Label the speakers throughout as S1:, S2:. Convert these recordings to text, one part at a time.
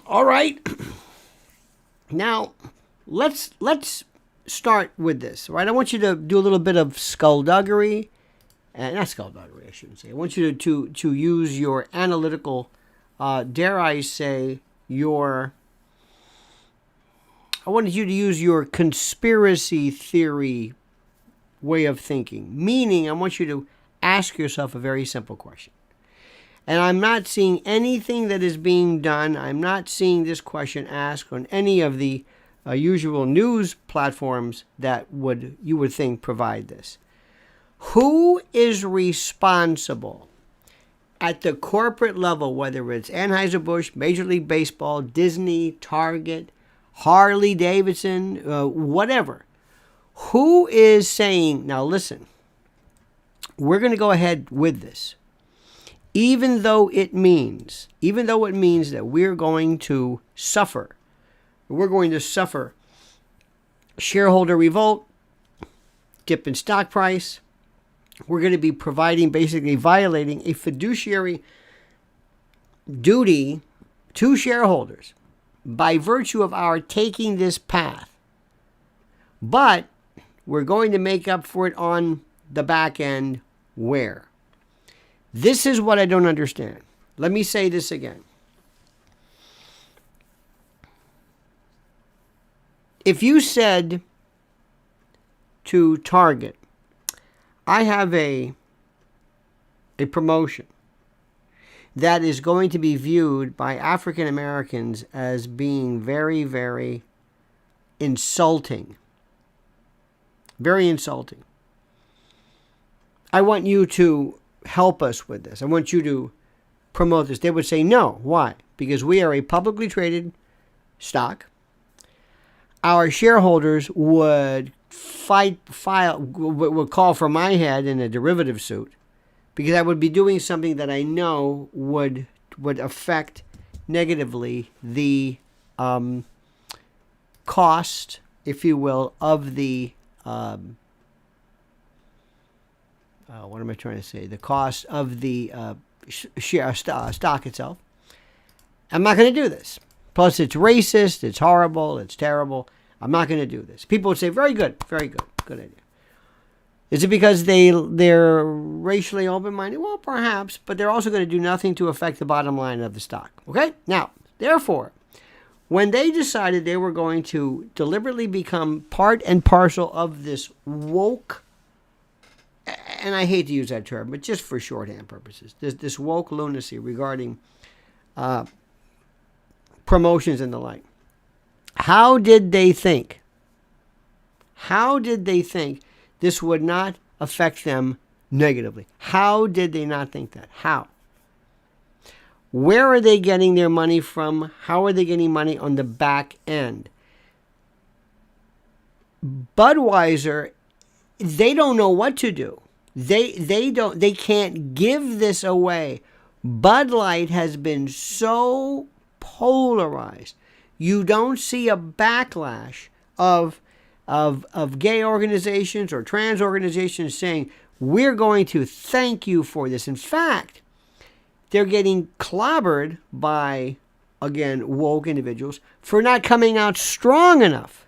S1: All right. Now, let's start with this, right? I want you to do a little bit of skullduggery. Not skullduggery, I shouldn't say. I want you to use your analytical, dare I say, I wanted you to use your conspiracy theory way of thinking. Meaning, I want you to ask yourself a very simple question. And I'm not seeing anything that is being done. I'm not seeing this question asked on any of the usual news platforms that you would think provide this. Who is responsible at the corporate level, whether it's Anheuser-Busch, Major League Baseball, Disney, Target, Harley Davidson, whatever? Who is saying, now listen, we're going to go ahead with this. Even though it means that we're going to suffer shareholder revolt, dip in stock price. We're going to be basically violating a fiduciary duty to shareholders by virtue of our taking this path. But we're going to make up for it on the back end. Where? This is what I don't understand. Let me say this again. If you said to Target, I have a promotion that is going to be viewed by African Americans as being very, very insulting. Very insulting. I want you to help us with this. I want you to promote this. They would say no. Why? Because we are a publicly traded stock. Our shareholders would would call for my head in a derivative suit, because I would be doing something that I know would affect negatively the cost, if you will, of the what am I trying to say? The cost of the stock itself. I'm not going to do this. Plus, it's racist, it's horrible, it's terrible. I'm not going to do this. People would say, very good, good idea. Is it because they're racially open-minded? Well, perhaps, but they're also going to do nothing to affect the bottom line of the stock. Okay? Now, therefore, when they decided they were going to deliberately become part and parcel of this woke, and I hate to use that term, but just for shorthand purposes, this woke lunacy regarding promotions and the like. How did they think this would not affect them negatively? How did they not think that? How? Where are they getting their money from? How are they getting money on the back end? Budweiser, they don't know what to do. They can't give this away. Bud Light has been so polarized. You don't see a backlash of gay organizations or trans organizations saying, we're going to thank you for this. In fact, they're getting clobbered by, again, woke individuals for not coming out strong enough.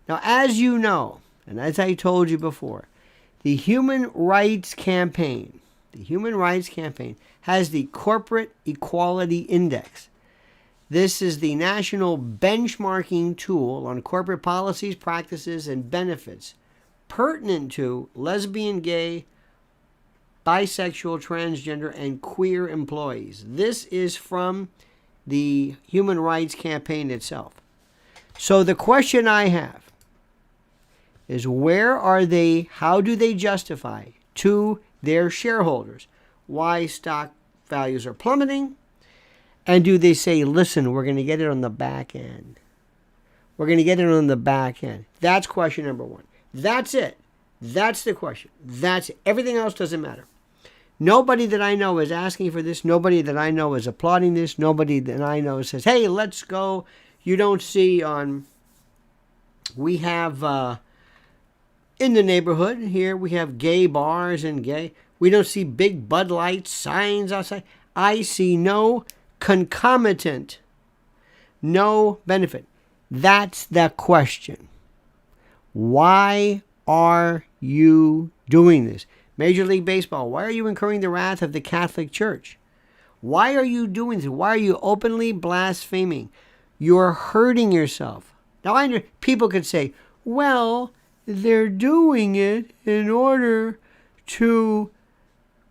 S1: Now, as you know, and as I told you before, the Human Rights Campaign has the Corporate Equality Index. This is the national benchmarking tool on corporate policies, practices, and benefits pertinent to lesbian, gay, bisexual, transgender, and queer employees. This is from the Human Rights Campaign itself. So the question I have is, where are they, how do they justify to their shareholders why stock values are plummeting? And do they say, listen, we're going to get it on the back end? We're going to get it on the back end. That's question number one. That's it. That's the question. That's it. Everything else doesn't matter. Nobody that I know is asking for this. Nobody that I know is applauding this. Nobody that I know says, hey, let's go. You don't see we have, in the neighborhood here, we have gay bars and gay. We don't see big Bud Light signs outside. I see no concomitant no benefit. That's the question. Why are you doing this? Major League Baseball, why are you incurring the wrath of the Catholic Church? Why are you doing this? Why are you openly blaspheming? You're hurting yourself. Now, I know people could say, well, they're doing it in order to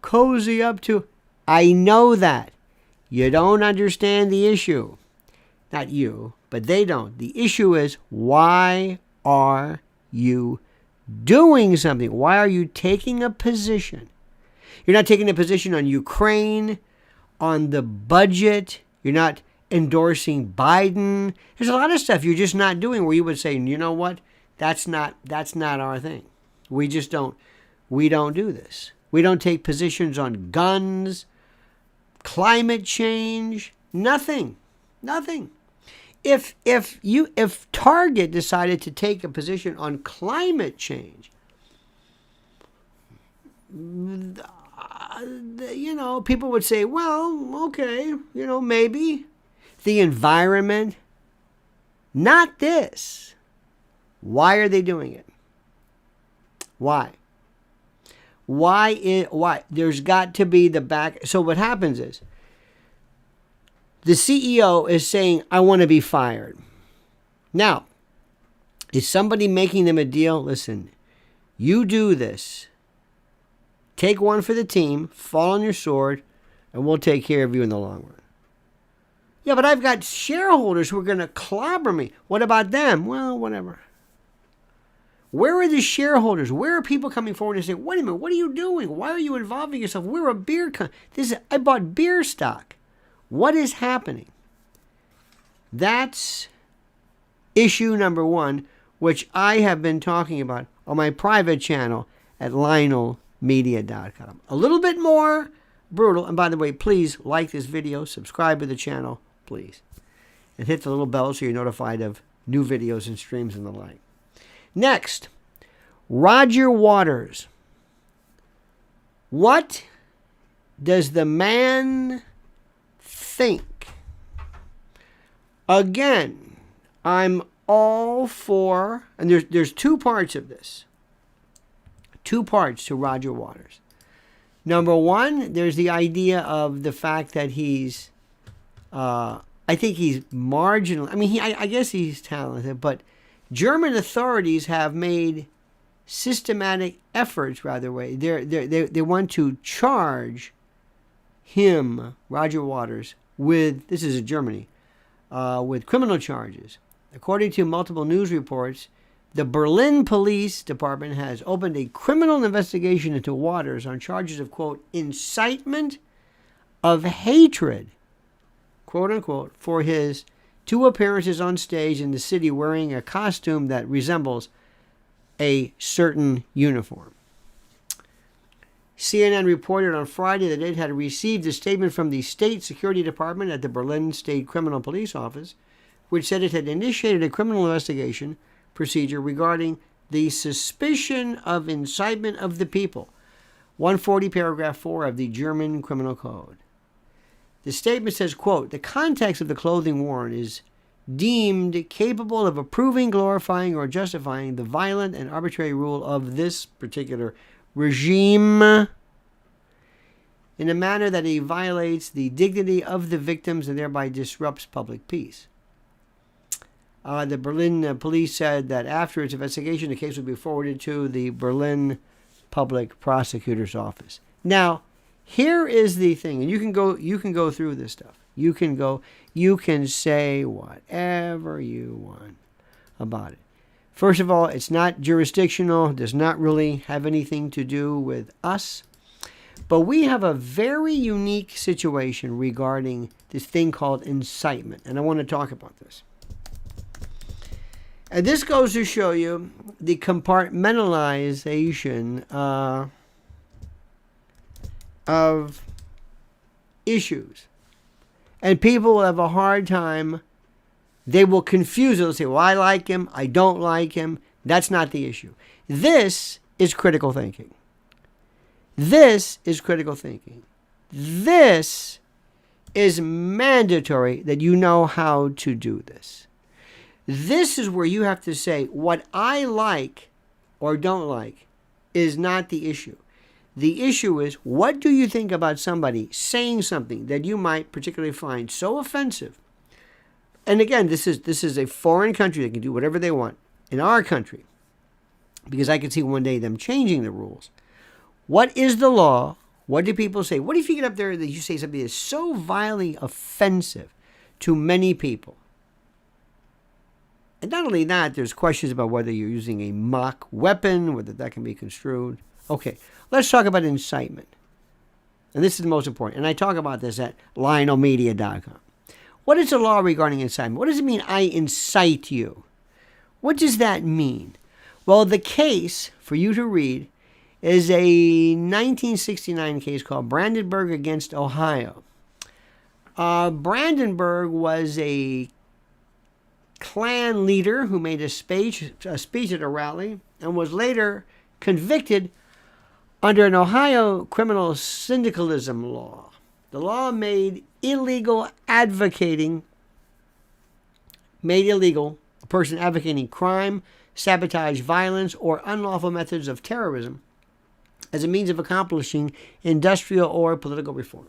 S1: cozy up to... I know that. You don't understand the issue. Not you, but they don't. The issue is, why are you doing something? Why are you taking a position? You're not taking a position on Ukraine, on the budget. You're not endorsing Biden. There's a lot of stuff you're just not doing where you would say, you know what? That's not our thing. We don't do this. We don't take positions on guns, climate change, nothing. If Target decided to take a position on climate change, people would say, well, okay, maybe. The environment, not this. Why are they doing it? Why? Why? There's got to be the back. So what happens is, the CEO is saying, I want to be fired. Now, is somebody making them a deal? Listen, you do this. Take one for the team, fall on your sword, and we'll take care of you in the long run. Yeah, but I've got shareholders who are going to clobber me. What about them? Well, whatever. Where are the shareholders? Where are people coming forward and saying, wait a minute, what are you doing? Why are you involving yourself? We're a beer company. I bought beer stock. What is happening? That's issue number one, which I have been talking about on my private channel at LionelMedia.com. A little bit more brutal. And by the way, please like this video, subscribe to the channel, please. And hit the little bell so you're notified of new videos and streams and the like. Next, Roger Waters. What does the man think? Again, I'm all for, and there's two parts of this. Two parts to Roger Waters. Number one, there's the idea of the fact that he's, I think he's marginal. I mean, I guess he's talented, but German authorities have made systematic efforts, they want to charge him, Roger Waters, with, this is in Germany, with criminal charges. According to multiple news reports, the Berlin Police Department has opened a criminal investigation into Waters on charges of, quote, incitement of hatred, quote unquote, for his two appearances on stage in the city wearing a costume that resembles a certain uniform. CNN reported on Friday that it had received a statement from the State Security Department at the Berlin State Criminal Police Office, which said it had initiated a criminal investigation procedure regarding the suspicion of incitement of the people, 140 paragraph 4 of the German Criminal Code. The statement says, quote, the context of the clothing worn is deemed capable of approving, glorifying, or justifying the violent and arbitrary rule of this particular regime in a manner that it violates the dignity of the victims and thereby disrupts public peace. The Berlin police said that after its investigation, the case would be forwarded to the Berlin Public Prosecutor's Office. Now, here is the thing, and you can go through this stuff. You can say whatever you want about it. First of all, it's not jurisdictional, does not really have anything to do with us. But we have a very unique situation regarding this thing called incitement, and I want to talk about this. And this goes to show you the compartmentalization of issues. And people will have a hard time. They will confuse it. They'll say, well, I like him. I don't like him. That's not the issue. This is critical thinking. This is critical thinking. This is mandatory that you know how to do this. This is where you have to say, what I like or don't like is not the issue. The issue is, what do you think about somebody saying something that you might particularly find so offensive? And again, this is a foreign country that can do whatever they want. In our country, because I could see one day them changing the rules. What is the law? What do people say? What if you get up there that you say something that is so violently offensive to many people? And not only that, there's questions about whether you're using a mock weapon, whether that can be construed. Okay, let's talk about incitement. And this is the most important. And I talk about this at LionelMedia.com. What is the law regarding incitement? What does it mean, I incite you? What does that mean? Well, the case for you to read is a 1969 case called Brandenburg against Ohio. Brandenburg was a Klan leader who made a speech at a rally and was later convicted under an Ohio criminal syndicalism law. The law made illegal a person advocating crime, sabotage, violence, or unlawful methods of terrorism as a means of accomplishing industrial or political reform,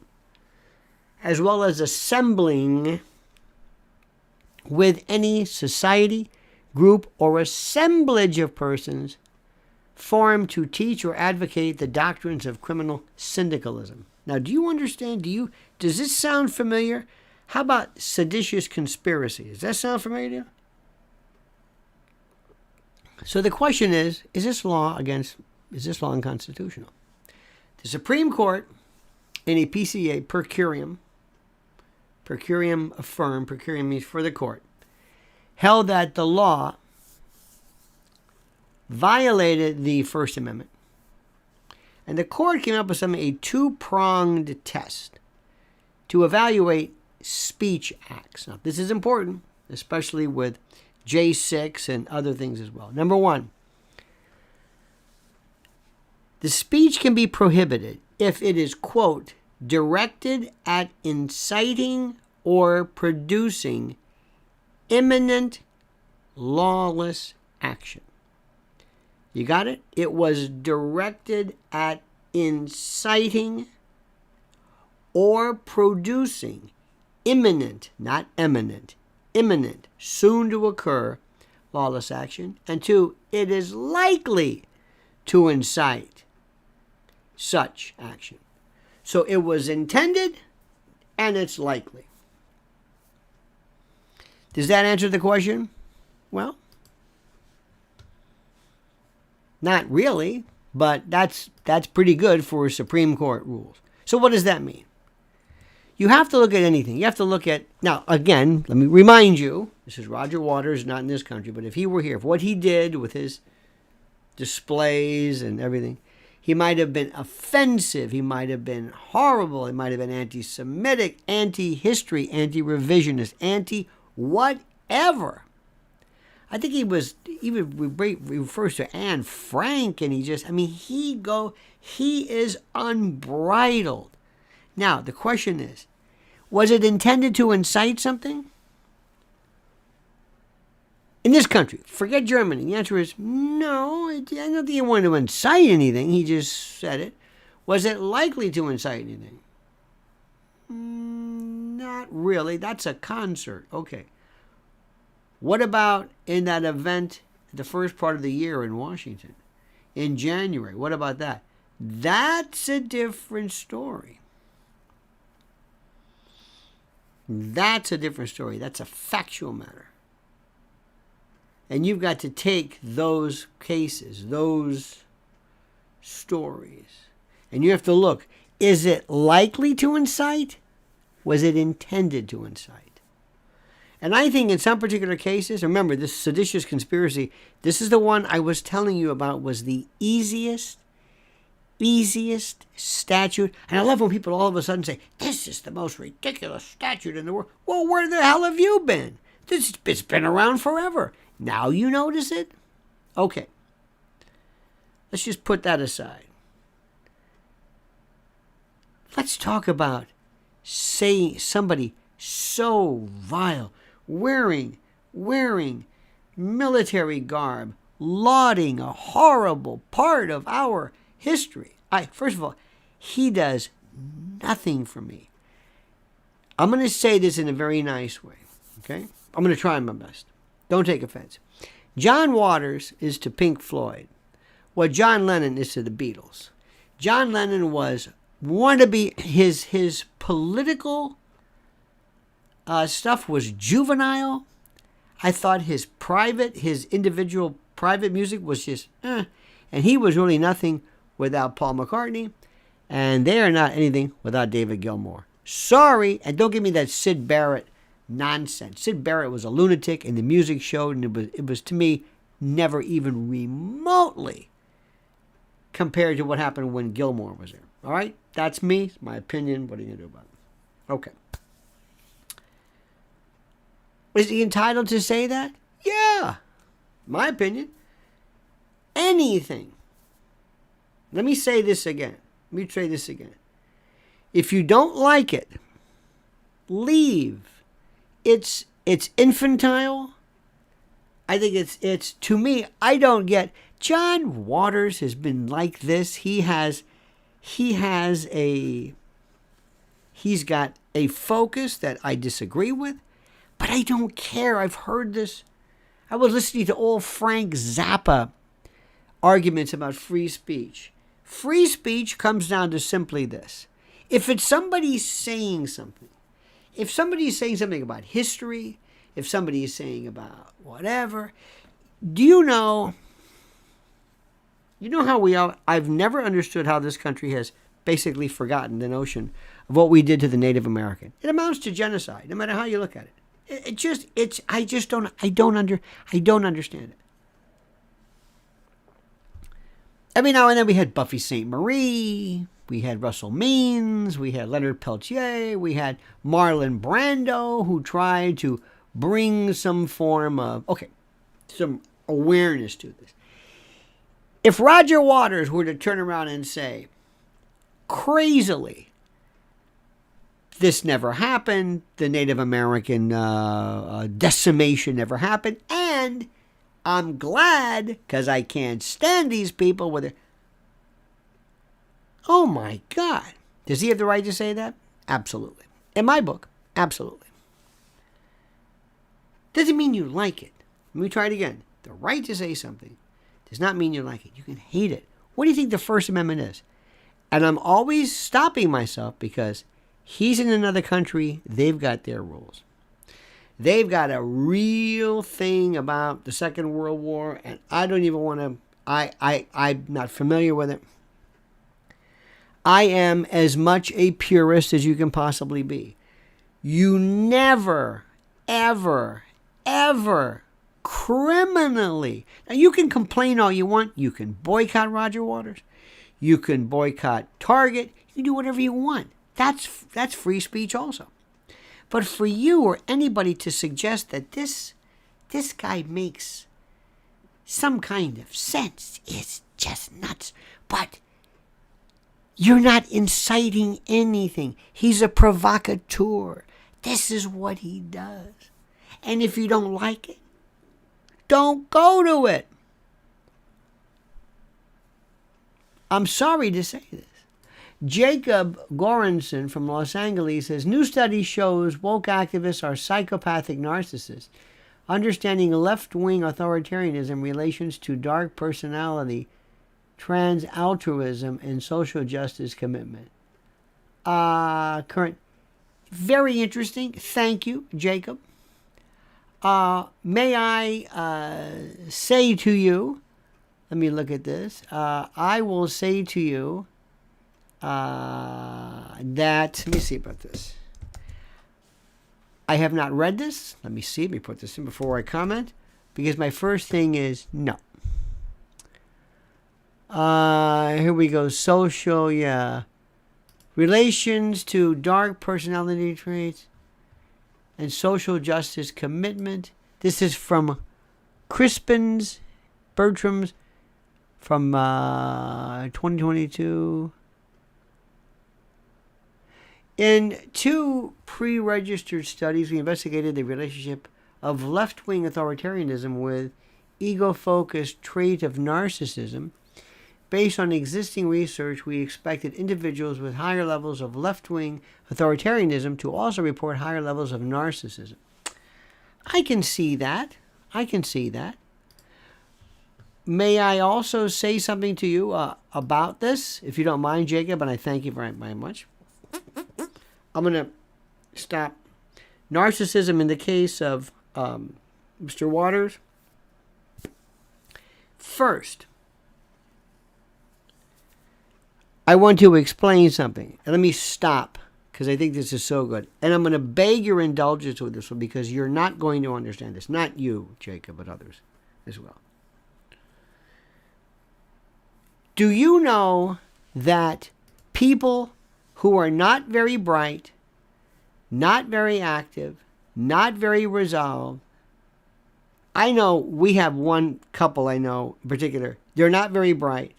S1: as well as assembling with any society, group, or assemblage of persons formed to teach or advocate the doctrines of criminal syndicalism. Now, do you understand? Does this sound familiar? How about seditious conspiracy? Does that sound familiar to you? So the question is this law unconstitutional? The Supreme Court in a PCA per curiam affirmed, per curiam means for the court, held that the law violated the First Amendment. And the court came up with a two-pronged test to evaluate speech acts. Now, this is important, especially with J6 and other things as well. Number one, the speech can be prohibited if it is, quote, directed at inciting or producing imminent lawless action. You got it? It was directed at inciting or producing imminent, not eminent, imminent, soon to occur lawless action. And two, it is likely to incite such action. So it was intended and it's likely. Does that answer the question? Well, not really, but that's pretty good for Supreme Court rules. So what does that mean? You have to look at anything. You have to look at, now again, let me remind you, this is Roger Waters, not in this country, but if he were here, if what he did with his displays and everything, he might have been offensive, he might have been horrible, he might have been anti-Semitic, anti-history, anti-revisionist, anti-whatever. I think he refers to Anne Frank, and he is unbridled. Now, the question is, was it intended to incite something? In this country, forget Germany. The answer is no. I don't think he wanted to incite anything. He just said it. Was it likely to incite anything? Not really. That's a concert. Okay. What about in that event, the first part of the year in Washington, in January? What about that? That's a different story. That's a different story. That's a factual matter. And you've got to take those cases, those stories, and you have to look, is it likely to incite? Was it intended to incite? And I think in some particular cases, remember this seditious conspiracy, this is the one I was telling you about, was the easiest statute. And I love when people all of a sudden say, this is the most ridiculous statute in the world. Well, where the hell have you been? It's been around forever. Now you notice it? Okay. Let's just put that aside. Let's talk about saying somebody so vile, wearing military garb, lauding a horrible part of our history. First of all, he does nothing for me. I'm going to say this in a very nice way, okay? I'm going to try my best. Don't take offense. John Waters is to Pink Floyd what John Lennon is to the Beatles. John Lennon was wannabe. His political stuff was juvenile. I thought his individual private music was just, and he was really nothing without Paul McCartney, and they are not anything without David Gilmour. Sorry, and don't give me that Syd Barrett nonsense. Syd Barrett was a lunatic, and the music showed, and it was to me never even remotely compared to what happened when Gilmour was there. All right, that's me. It's my opinion. What are you gonna do about it? Okay. Is he entitled to say that? Yeah. My opinion. Anything. Let me say this again. If you don't like it, leave. It's infantile. I think it's to me, I don't get. John Waters has been like this. He's got a focus that I disagree with, but I don't care. I've heard this. I was listening to all Frank Zappa arguments about free speech. Free speech comes down to simply this. If it's somebody saying something, if somebody is saying something about history, if somebody is saying about whatever, do you know how we are? I've never understood how this country has basically forgotten the notion of what we did to the Native American. It amounts to genocide, no matter how you look at it. I don't understand it. Every now and then we had Buffy St. Marie, we had Russell Means, we had Leonard Peltier, we had Marlon Brando, who tried to bring some form of, some awareness to this. If Roger Waters were to turn around and say, crazily, this never happened, the Native American decimation never happened, and I'm glad, because I can't stand these people with it. Oh my God. Does he have the right to say that? Absolutely. In my book, absolutely. Doesn't mean you like it. Let me try it again. The right to say something does not mean you like it. You can hate it. What do you think the First Amendment is? And I'm always stopping myself because he's in another country. They've got their rules. They've got a real thing about the Second World War, and I don't even want to, I'm not familiar with it. I am as much a purist as you can possibly be. You never, ever, ever criminally. Now, you can complain all you want. You can boycott Roger Waters. You can boycott Target. You can do whatever you want. That's free speech also. But for you or anybody to suggest that this guy makes some kind of sense is just nuts. But you're not inciting anything. He's a provocateur. This is what he does. And if you don't like it, don't go to it. I'm sorry to say this. Jacob Goranson from Los Angeles says, new study shows woke activists are psychopathic narcissists. Understanding left-wing authoritarianism relations to dark personality, trans altruism, and social justice commitment. Very interesting. Thank you, Jacob. May I say to you, let me look at this. I will say to you that, let me see about this. I have not read this. Let me see. Let me put this in before I comment. Because my first thing is no. Here we go. Social, yeah. Relations to dark personality traits and social justice commitment. This is from Crispin's, Bertram's, from 2022. In 2 pre-registered studies, we investigated the relationship of left-wing authoritarianism with ego-focused trait of narcissism. Based on existing research, we expected individuals with higher levels of left-wing authoritarianism to also report higher levels of narcissism. I can see that. May I also say something to you about this, if you don't mind, Jacob, and I thank you very, very much. I'm going to stop. Narcissism in the case of Mr. Waters. First, I want to explain something. And let me stop, because I think this is so good. And I'm going to beg your indulgence with this one, because you're not going to understand this. Not you, Jacob, but others as well. Do you know that people who are not very bright, not very active, not very resolved, I know we have one couple I know in particular, they're not very bright,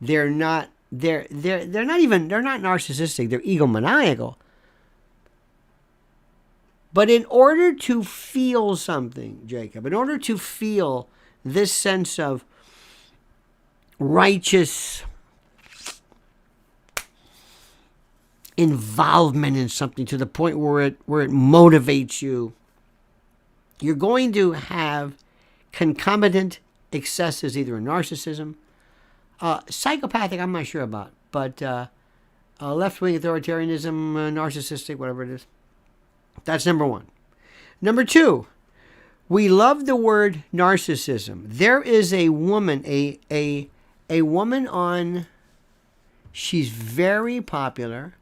S1: they're not narcissistic, they're egomaniacal. But in order to feel something, Jacob, in order to feel this sense of righteous involvement in something to the point where it motivates you, you're going to have concomitant excesses, either in narcissism, psychopathic, I'm not sure about, but left-wing authoritarianism, narcissistic, whatever it is. That's number one. Number two, we love the word narcissism. There is a woman, a woman on, she's very popular.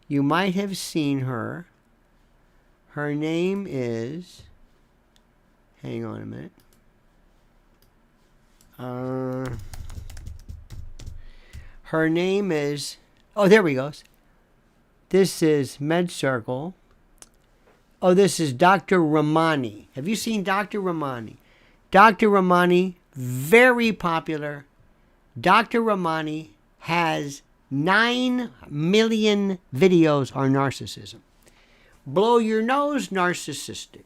S1: You might have seen her. Her name is, hang on a minute. Her name is, oh, there we go. This is MedCircle. Oh, this is Dr. Ramani. Have you seen Dr. Ramani? Dr. Ramani, very popular. Dr. Ramani has 9 million videos on narcissism. Blow your nose, narcissistic.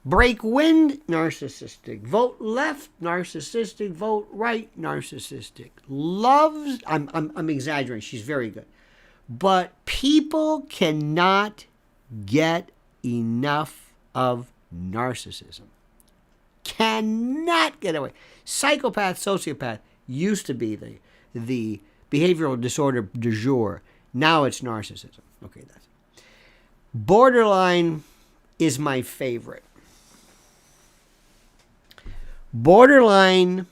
S1: Break wind, narcissistic. Vote left, narcissistic. Vote right, narcissistic. Loves, I'm exaggerating, she's very good. But people cannot get enough of narcissism. Cannot get away. Psychopath, sociopath used to be the behavioral disorder du jour. Now it's narcissism. Okay, that's it. Borderline is my favorite. Borderline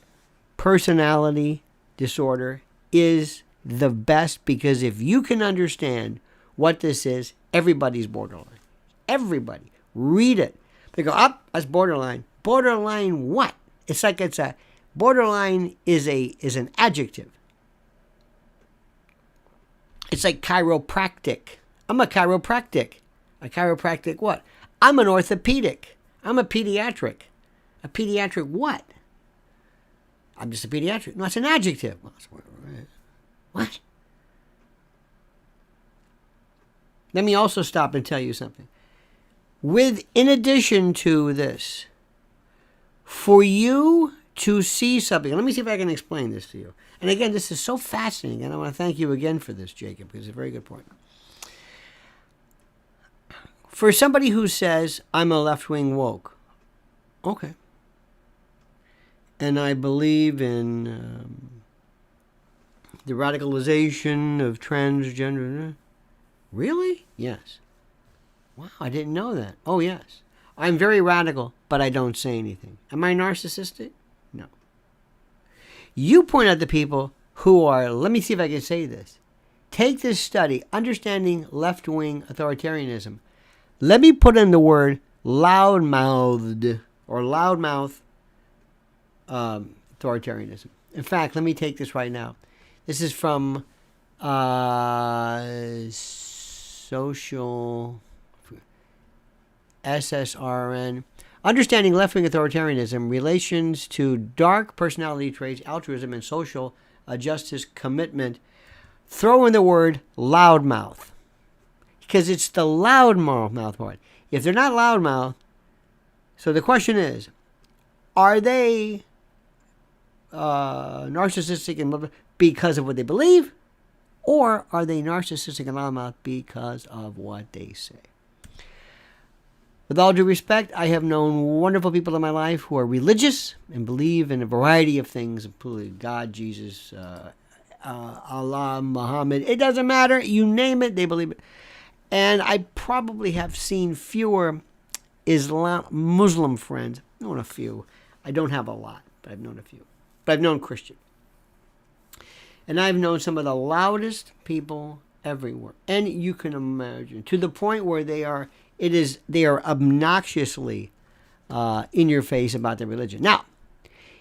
S1: personality disorder is the best, because if you can understand what this is, everybody's borderline. Everybody. Read it. They go, up, that's borderline. Borderline what? It's like it's a, borderline is an adjective. It's like chiropractic. I'm a chiropractic. A chiropractic what? I'm an orthopedic. I'm a pediatric. A pediatric what? I'm just a pediatric. No, it's an adjective. What? Let me also stop and tell you something. In addition to this, for you to see something, let me see if I can explain this to you. And again, this is so fascinating, and I want to thank you again for this, Jacob, because it's a very good point. For somebody who says, I'm a left-wing woke, okay. And I believe in the radicalization of transgender. Really? Yes. Wow, I didn't know that. Oh, yes. I'm very radical, but I don't say anything. Am I narcissistic? No. You point out the people who are, let me see if I can say this. Take this study, Understanding Left-Wing Authoritarianism. Let me put in the word loudmouthed or loudmouth authoritarianism. In fact, let me take this right now. This is from Social SSRN. Understanding Left-Wing Authoritarianism, Relations to Dark Personality Traits, Altruism, and Social Justice Commitment. throw in the word loudmouth, because it's the loudmouth part. If they're not loudmouth, so the question is, are they narcissistic and because of what they believe, or are they narcissistic and loudmouth because of what they say? With all due respect, I have known wonderful people in my life who are religious and believe in a variety of things, including God, Jesus, Allah, Muhammad. It doesn't matter. You name it, they believe it. And I probably have seen fewer Muslim friends. I've known a few. I don't have a lot, but I've known a few. But I've known Christian. And I've known some of the loudest people everywhere. And you can imagine, to the point where they are obnoxiously in your face about their religion. Now,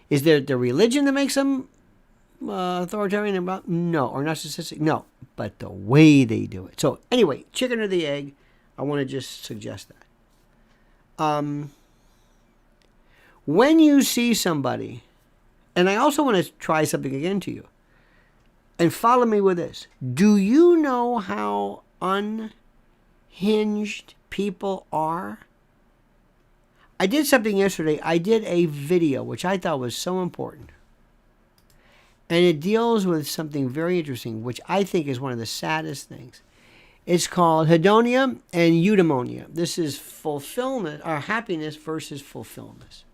S1: is there the religion that makes them authoritarian about? No. Or narcissistic? No. But the way they do it. So anyway, chicken or the egg, I want to just suggest that. When you see somebody, and I also want to try something again to you, and follow me with this. Do you know how unhinged people are? I did something yesterday. I did a video, which I thought was so important. And it deals with something very interesting, which I think is one of the saddest things. It's called hedonia and eudaimonia. This is fulfillment, or happiness versus fulfillment.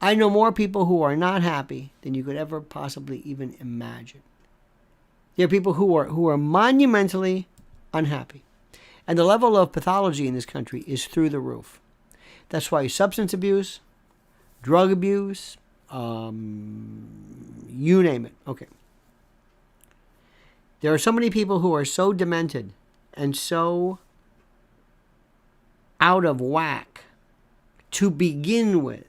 S1: I know more people who are not happy than you could ever possibly even imagine. There are people who are monumentally unhappy. And the level of pathology in this country is through the roof. That's why substance abuse, drug abuse, you name it. Okay. There are so many people who are so demented and so out of whack to begin with,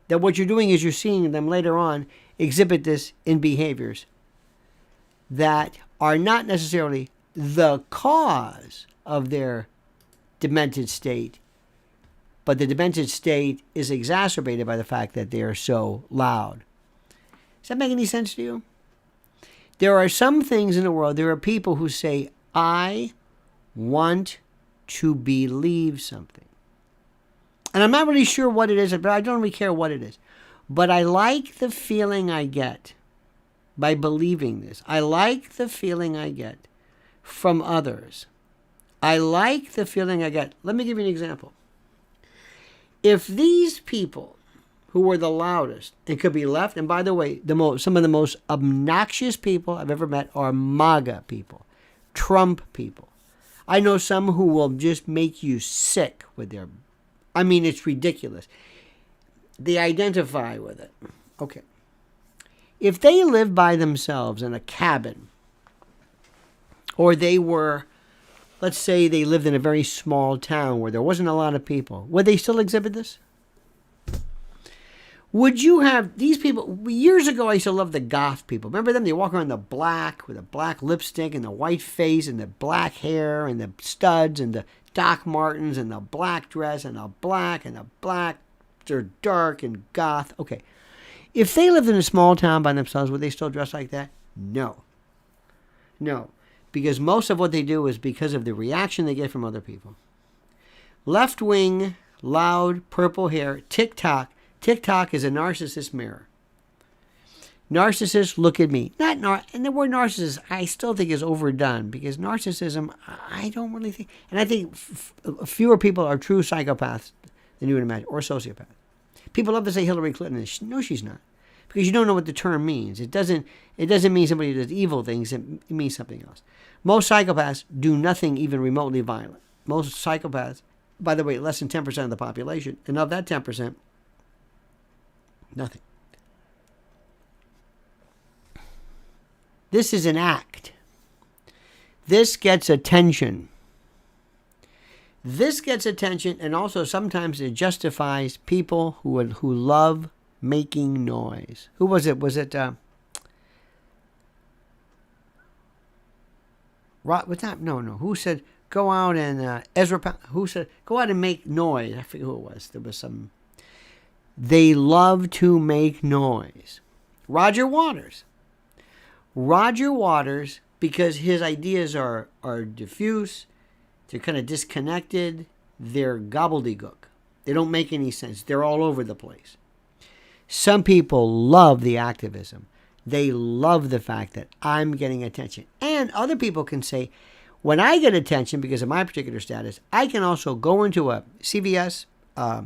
S1: that what you're doing is you're seeing them later on exhibit this in behaviors that are not necessarily the cause of their demented state, but the demented state is exacerbated by the fact that they are so loud. Does that make any sense to you? There are some things in the world, there are people who say, I want to believe something. And I'm not really sure what it is, but I don't really care what it is. But I like the feeling I get by believing this. I like the feeling I get from others. I like the feeling I get. Let me give you an example. If these people who were the loudest, and could be left, and by the way, some of the most obnoxious people I've ever met are MAGA people, Trump people. I know some who will just make you sick with their, I mean, it's ridiculous. They identify with it. Okay. If they lived by themselves in a cabin, or they were, let's say they lived in a very small town where there wasn't a lot of people, would they still exhibit this? Would you have these people? Years ago, I used to love the goth people. Remember them? They walk around the black with a black lipstick and the white face and the black hair and the studs and the Doc Martens and the black dress and the black. They're dark and goth. Okay. If they lived in a small town by themselves, would they still dress like that? No. No. Because most of what they do is because of the reaction they get from other people. Left wing, loud, purple hair, TikTok. TikTok is a narcissist mirror. Narcissists look at me. And the word narcissist, I still think is overdone, because narcissism, I don't really think, and I think fewer people are true psychopaths than you would imagine, or sociopaths. People love to say Hillary Clinton is. No, she's not. Because you don't know what the term means. It doesn't mean somebody who does evil things. It means something else. Most psychopaths do nothing even remotely violent. Most psychopaths, by the way, less than 10% of the population, and of that 10%, nothing. This is an act. This gets attention. This gets attention, and also sometimes it justifies people who love making noise. Who was it? Was it Who said go out and who said go out and make noise? I forget who it was. There was some. They love to make noise. Roger Waters. Roger Waters because his ideas are diffuse, they're kind of disconnected, they're gobbledygook. They don't make any sense. They're all over the place. Some people love the activism. They love the fact that I'm getting attention. And other people can say, when I get attention because of my particular status, I can also go into a CVS, I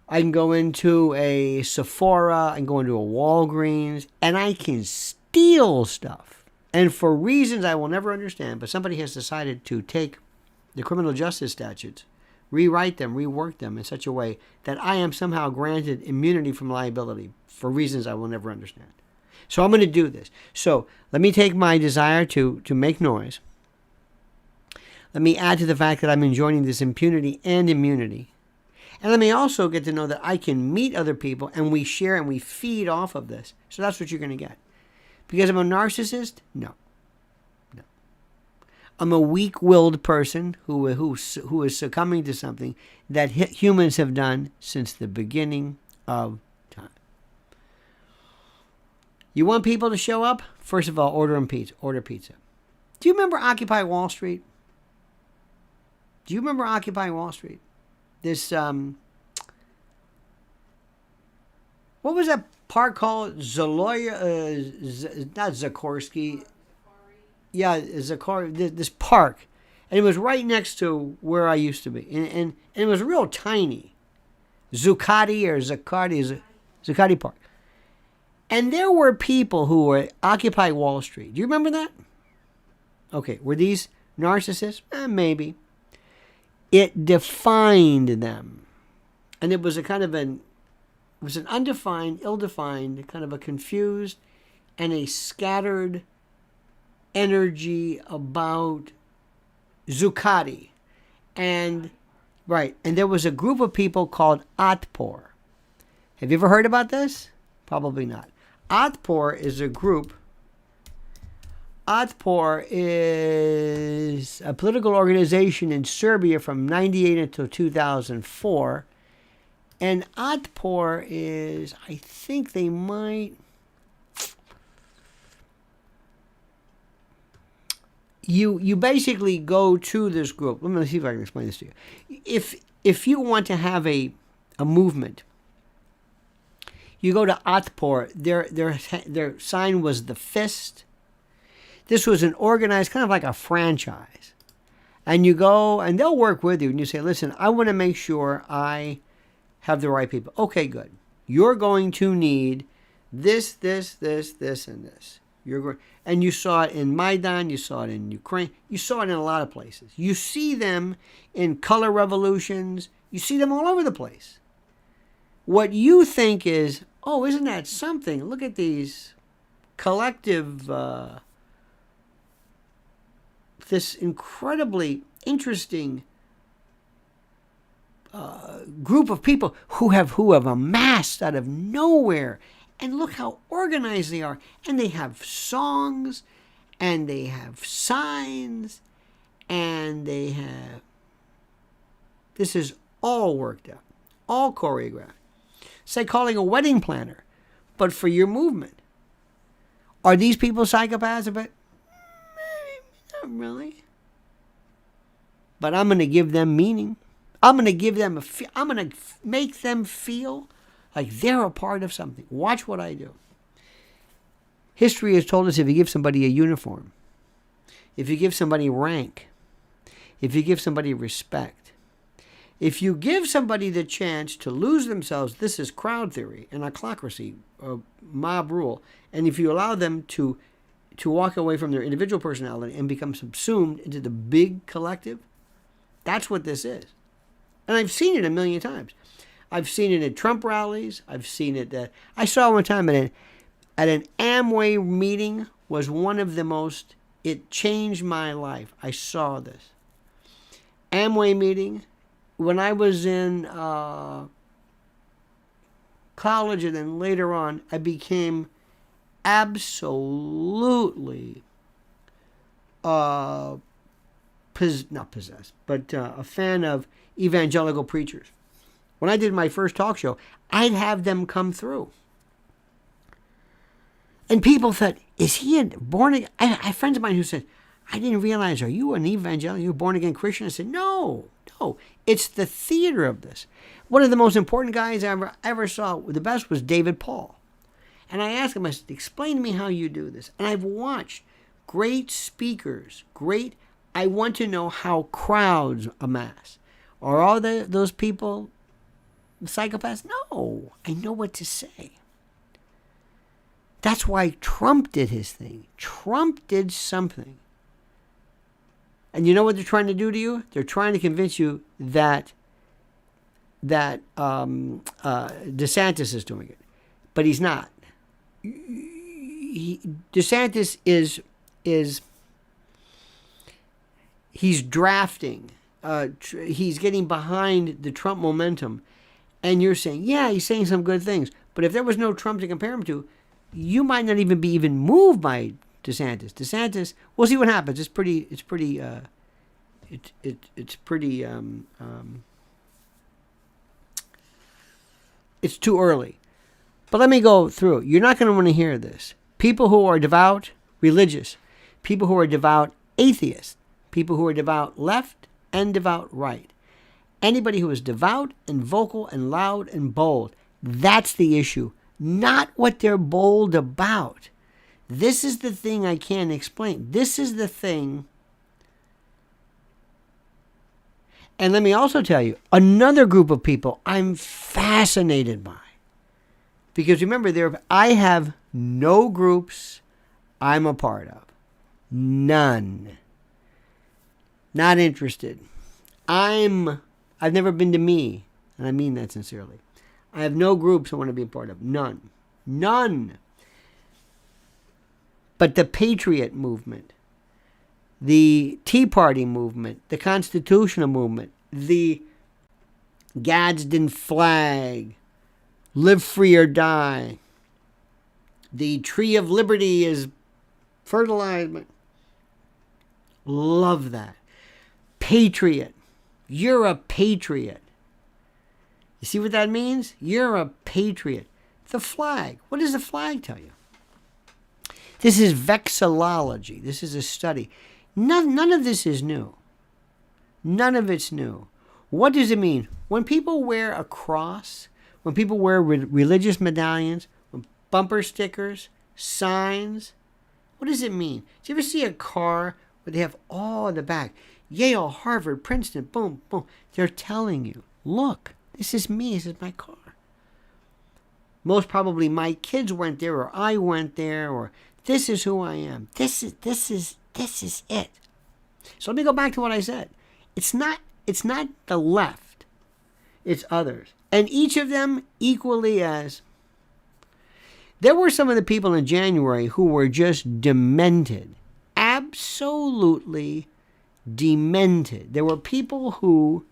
S1: can go into a Sephora, I can go into a Walgreens, and I can steal stuff. And for reasons I will never understand, but somebody has decided to take the criminal justice statutes, rewrite them, rework them in such a way that I am somehow granted immunity from liability for reasons I will never understand. So I'm going to do this. So let me take my desire to make noise. Let me add to the fact that I'm enjoying this impunity and immunity. And let me also get to know that I can meet other people and we share and we feed off of this. So that's what you're going to get. Because I'm a narcissist? No. I'm a weak-willed person who is succumbing to something that humans have done since the beginning of time. You want people to show up? First of all, order pizza. Do you remember Occupy Wall Street? This, what was that park called? Not Zakorsky. Yeah, this park. And it was right next to where I used to be. And it was real tiny. Zuccotti Park. And there were people who were Occupy Wall Street. Do you remember that? Okay, were these narcissists? Maybe. It defined them. And it was an undefined, ill-defined, kind of a confused and a scattered energy about Zuccotti. And there was a group of people called Otpor. Have you ever heard about this? Probably not. Otpor is a group. Otpor is a political organization in Serbia from 98 until 2004. And Otpor is, I think they might... You basically go to this group. Let me see if I can explain this to you. If you want to have a movement, you go to Otpor. Their sign was the fist. This was an organized, kind of like a franchise. And you go, and they'll work with you. And you say, listen, I want to make sure I have the right people. Okay, good. You're going to need this, and this. And you saw it in Maidan, you saw it in Ukraine, you saw it in a lot of places. You see them in color revolutions, you see them all over the place. What you think is, oh, isn't that something? Look at these collective, this incredibly interesting group of people who have amassed out of nowhere. And look how organized they are. And they have songs, and they have signs, and they have... This is all worked out, all choreographed. It's like calling a wedding planner, but for your movement. Are these people psychopaths? But not really. But I'm going to give them meaning. I'm going to give them I'm going to make them feel like they're a part of something. Watch what I do. History has told us if you give somebody a uniform, if you give somebody rank, if you give somebody respect, if you give somebody the chance to lose themselves, this is crowd theory and autocracy, mob rule, and if you allow them to walk away from their individual personality and become subsumed into the big collective, that's what this is. And I've seen it a million times. I've seen it at Trump rallies. I've seen it at... I saw one time at an Amway meeting was one of the most... It changed my life. I saw this. Amway meeting. When I was in college and then later on, I became absolutely... not possessed, but a fan of evangelical preachers. When I did my first talk show, I'd have them come through. And people thought, is he a born again? I have friends of mine who said, I didn't realize, are you an evangelical? You're a born again Christian? I said, no. It's the theater of this. One of the most important guys I ever saw, the best, was David Paul. And I asked him, I said, explain to me how you do this. And I've watched great speakers, I want to know how crowds amass. Are all those people psychopaths? No, I know what to say. That's why Trump did his thing. Trump did something. And you know what they're trying to do to you? They're trying to convince you that DeSantis is doing it. But he's not. DeSantis is he's drafting. He's getting behind the Trump momentum. And you're saying, yeah, he's saying some good things. But if there was no Trump to compare him to, you might not even be moved by DeSantis. DeSantis, we'll see what happens. It's too early. But let me go through. You're not going to want to hear this. People who are devout, religious, people who are devout, atheists, people who are devout left and devout right. Anybody who is devout and vocal and loud and bold, that's the issue. Not what they're bold about. This is the thing I can't explain. This is the thing. And let me also tell you, another group of people I'm fascinated by. Because remember, I have no groups I'm a part of. None. Not interested. I've never been to me, and I mean that sincerely. I have no groups I want to be a part of. None. But the Patriot movement, the Tea Party movement, the Constitutional movement, the Gadsden flag, live free or die, the Tree of Liberty is fertilized. Love that. Patriot. You're a patriot. You see what that means? You're a patriot. The flag. What does the flag tell you? This is vexillology. This is a study. None of this is new. None of it's new. What does it mean? When people wear a cross, when people wear religious medallions, bumper stickers, signs, what does it mean? Do you ever see a car where they have all in the back? Yale, Harvard, Princeton, boom, boom. They're telling you, look, this is me, this is my car. Most probably my kids went there, or I went there, or this is who I am. This is it. So let me go back to what I said. It's not the left. It's others. And each of them equally as. There were some of the people in January who were just demented. Absolutely demented. There were people who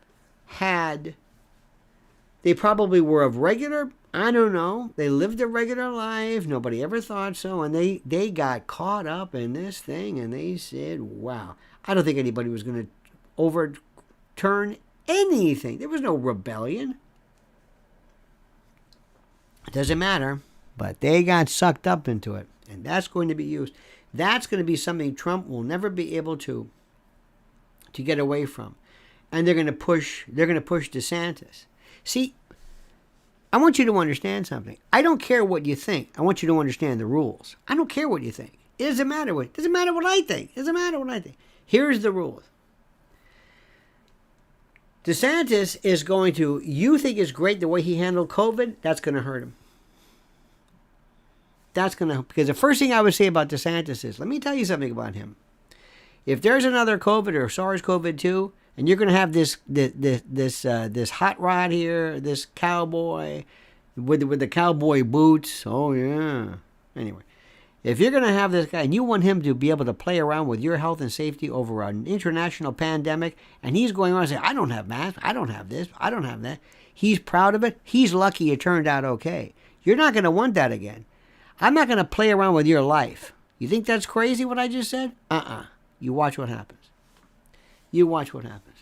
S1: they probably were of regular, I don't know, they lived a regular life, nobody ever thought so, and they got caught up in this thing, and they said, wow, I don't think anybody was going to overturn anything. There was no rebellion. It doesn't matter, but they got sucked up into it, and that's going to be used. That's going to be something Trump will never be able to get away from. And they're going to push DeSantis. See, I want you to understand something. I don't care what you think. I want you to understand the rules. I don't care what you think. It doesn't matter what I think. It doesn't matter what I think. Here's the rules. DeSantis is going to, you think it's great the way he handled COVID, that's going to hurt him. Because the first thing I would say about DeSantis is, let me tell you something about him. If there's another COVID or SARS-CoV-2, and you're going to have this hot rod here, this cowboy with the cowboy boots. Oh yeah. Anyway, if you're going to have this guy and you want him to be able to play around with your health and safety over an international pandemic, and he's going around and saying, I don't have masks, I don't have this, I don't have that. He's proud of it. He's lucky it turned out okay. You're not going to want that again. I'm not going to play around with your life. You think that's crazy what I just said? You watch what happens. You watch what happens.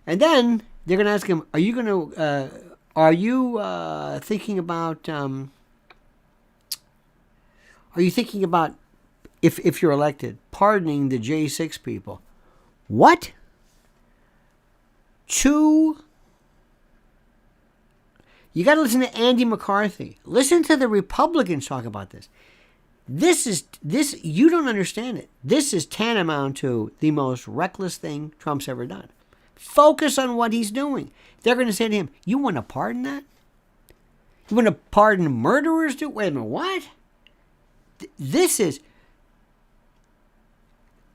S1: And then they're going to ask him, are you going to Are you thinking about? Are you thinking about if you're elected, pardoning the J6 people? What? You got to listen to Andy McCarthy. Listen to the Republicans talk about this. This you don't understand it. This is tantamount to the most reckless thing Trump's ever done. Focus on what he's doing. They're going to say to him, you want to pardon that? You want to pardon murderers? Wait a minute, what?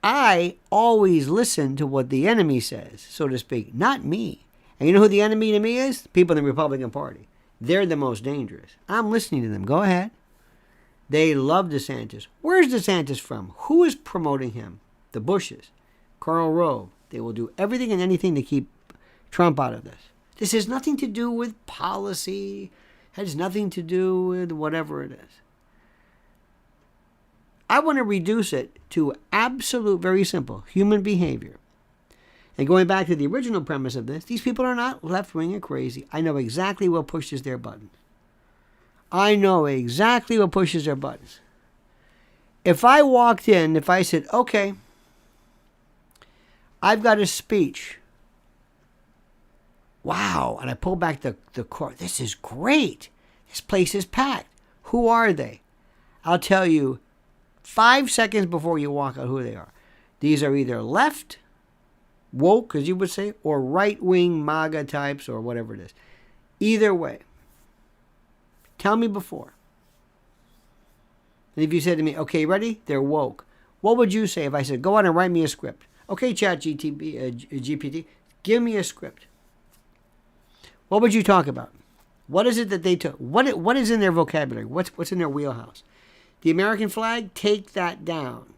S1: I always listen to what the enemy says, so to speak, not me. And you know who the enemy to me is? People in the Republican Party. They're the most dangerous. I'm listening to them. Go ahead. They love DeSantis. Where's DeSantis from? Who is promoting him? The Bushes. Karl Rove. They will do everything and anything to keep Trump out of this. This has nothing to do with policy. Has nothing to do with whatever it is. I want to reduce it to absolute, very simple, human behavior. And going back to the original premise of this, these people are not left-wing and crazy. I know exactly what pushes their buttons. I know exactly what pushes their buttons. If I walked in, if I said, okay, I've got a speech. Wow. And I pull back the cord. This is great. This place is packed. Who are they? I'll tell you 5 seconds before you walk out who they are. These are either left, woke, as you would say, or right-wing MAGA types or whatever it is. Either way. Tell me before. And if you said to me, okay, ready? They're woke. What would you say if I said, go on and write me a script? Okay, GPT, give me a script. What would you talk about? What is it that they took? What is in their vocabulary? What's in their wheelhouse? The American flag, take that down.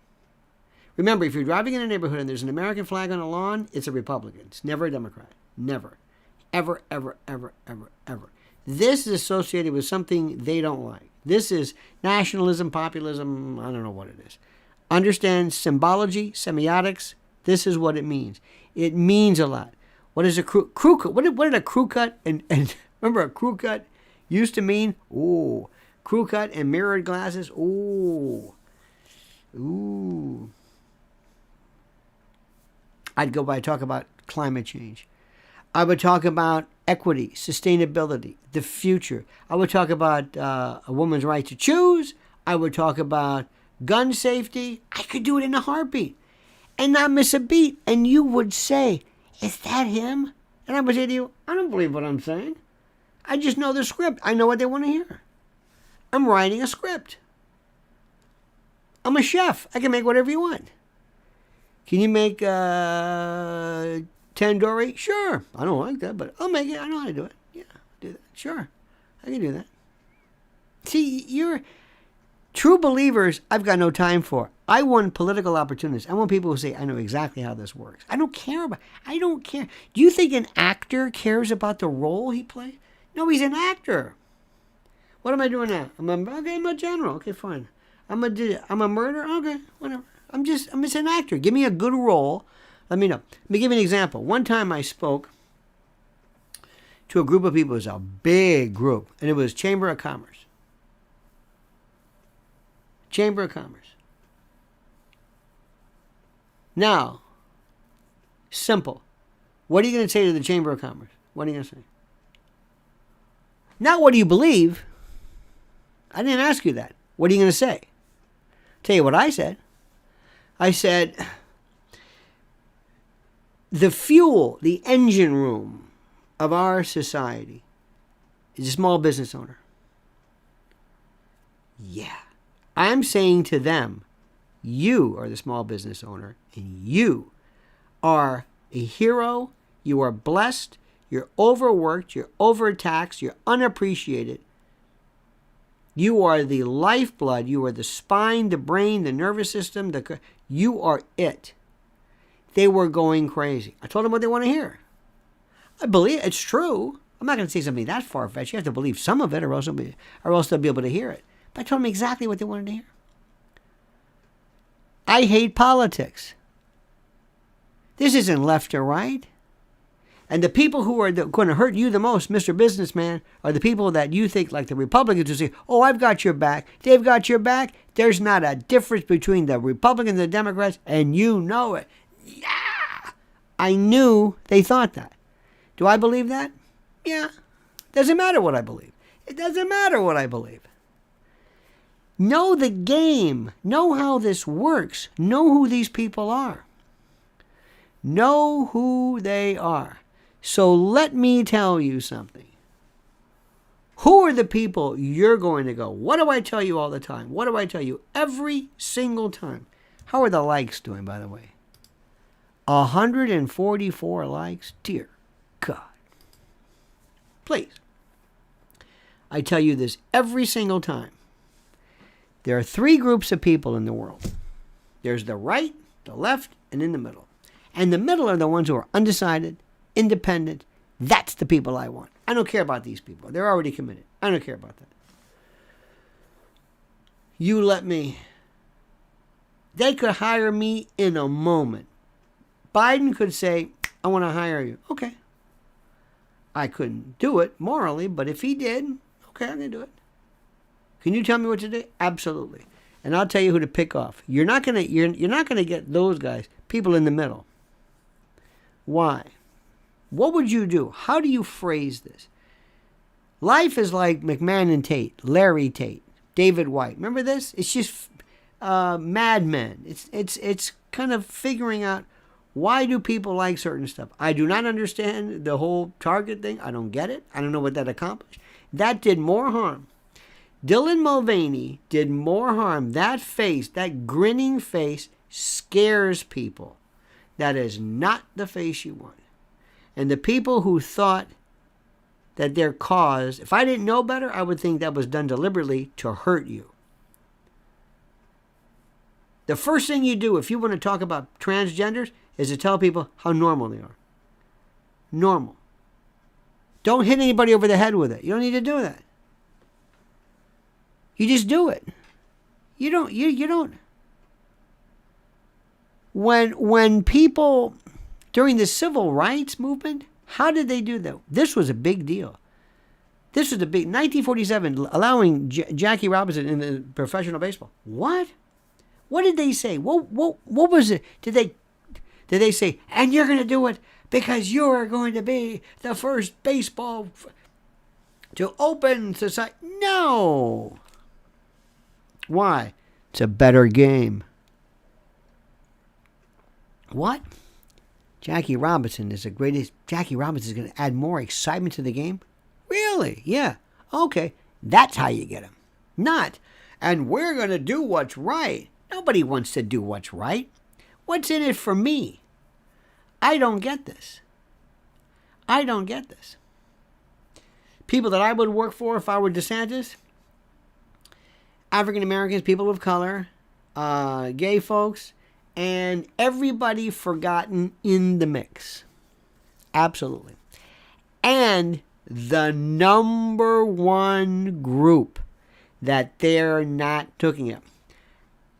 S1: Remember, if you're driving in a neighborhood and there's an American flag on a lawn, it's a Republican. It's never a Democrat. Never. Ever, ever, ever, ever, ever. This is associated with something they don't like. This is nationalism, populism, I don't know what it is. Understand symbology, semiotics. This is what it means. It means a lot. What is a crew cut? What did a crew cut and remember a crew cut used to mean? Ooh. Crew cut and mirrored glasses. Ooh. Ooh. I'd go by talk about climate change. I would talk about equity, sustainability, the future. I would talk about a woman's right to choose. I would talk about gun safety. I could do it in a heartbeat and not miss a beat. And you would say, is that him? And I would say to you, I don't believe what I'm saying. I just know the script. I know what they want to hear. I'm writing a script. I'm a chef. I can make whatever you want. Can you make tandoori? Sure. I don't like that, but I'll make it. I know how to do it. Yeah, I'll do that. Sure. I can do that. See, you're true believers I've got no time for. I want political opportunists. I want people who say, I know exactly how this works. I don't care. Do you think an actor cares about the role he plays? No, he's an actor. What am I doing now? I'm a general. Okay, fine. I'm a murderer. Okay, whatever. I'm just an actor. Give me a good role. Let me know. Let me give you an example. One time I spoke to a group of people. It was a big group, and it was Chamber of Commerce. Chamber of Commerce. Now, simple. What are you going to say to the Chamber of Commerce? What are you going to say? Not what do you believe. I didn't ask you that. What are you going to say? Tell you what I said. I said, the fuel, the engine room of our society is a small business owner. Yeah. I'm saying to them, you are the small business owner, and you are a hero. You are blessed. You're overworked. You're overtaxed. You're unappreciated. You are the lifeblood. You are the spine, the brain, the nervous system. You are it. They were going crazy. I told them what they want to hear. I believe it's true. I'm not going to say something that far-fetched. You have to believe some of it, or else they'll be able to hear it. But I told them exactly what they wanted to hear. I hate politics. This isn't left or right. And the people who are going to hurt you the most, Mr. Businessman, are the people that you think, like the Republicans, who say, oh, I've got your back. They've got your back. There's not a difference between the Republicans and the Democrats, and you know it. Yeah! I knew they thought that. Do I believe that? Yeah. Doesn't matter what I believe. It doesn't matter what I believe. Know the game. Know how this works. Know who these people are. Know who they are. So let me tell you something. Who are the people you're going to go? What do I tell you all the time? What do I tell you every single time? How are the likes doing, by the way? 144 likes? Dear God. Please. I tell you this every single time. There are 3 groups of people in the world. There's the right, the left, and in the middle. And the middle are the ones who are undecided, independent. That's the people I want. I don't care about these people. They're already committed. I don't care about that. You let me. They could hire me in a moment. Biden could say, I want to hire you. Okay. I couldn't do it morally, but if he did, okay, I'm going to do it. Can you tell me what to do? Absolutely. And I'll tell you who to pick off. You're not going to get those guys, people in the middle. Why? What would you do? How do you phrase this? Life is like McMahon and Tate, Larry Tate, David White. Remember this? It's just Mad Men. It's kind of figuring out, why do people like certain stuff? I do not understand the whole Target thing. I don't get it. I don't know what that accomplished. That did more harm. Dylan Mulvaney did more harm. That face, that grinning face, scares people. That is not the face you want. And the people who thought that their cause, if I didn't know better, I would think that was done deliberately to hurt you. The first thing you do if you want to talk about transgenders is to tell people how normal they are. Normal. Don't hit anybody over the head with it. You don't need to do that. You just do it. You don't. When people, during the civil rights movement, how did they do that? This was a big deal. This was a big, 1947, allowing Jackie Robinson in the professional baseball. What? What did they say? What was it? Did they say, and you're going to do it because you're going to be the first baseball to open society? No. Why? It's a better game. What? Jackie Robinson is the greatest. Jackie Robinson is going to add more excitement to the game? Really? Yeah. Okay. That's how you get him. Not, and we're going to do what's right. Nobody wants to do what's right. What's in it for me? I don't get this. I don't get this. People that I would work for if I were DeSantis, African Americans, people of color, gay folks, and everybody forgotten in the mix. Absolutely. And the number one group that they're not looking at.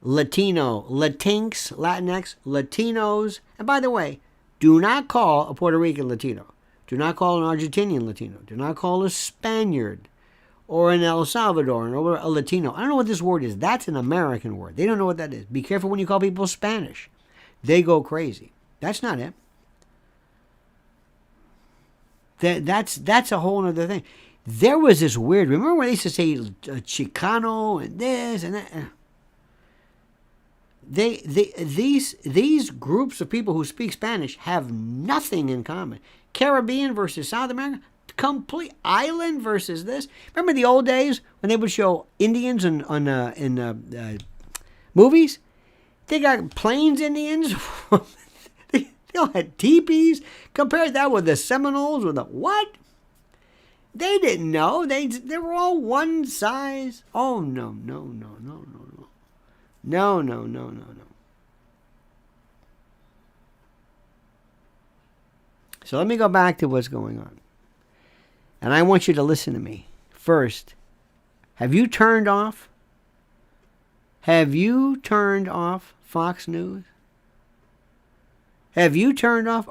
S1: Latino, Latinx, Latinx, Latinos. And by the way, do not call a Puerto Rican Latino. Do not call an Argentinian Latino. Do not call a Spaniard or an El Salvadoran or a Latino. I don't know what this word is. That's an American word. They don't know what that is. Be careful when you call people Spanish. They go crazy. That's not it. That's a whole other thing. There was this weird, remember when they used to say Chicano and this and that? These groups of people who speak Spanish have nothing in common. Caribbean versus South America, complete island versus this. Remember the old days when they would show Indians in movies? They got Plains Indians. they all had teepees. Compare that with the Seminoles with the what? They didn't know. They were all one size. Oh no. No. So let me go back to what's going on. And I want you to listen to me. First, have you turned off? Have you turned off Fox News? Have you turned off?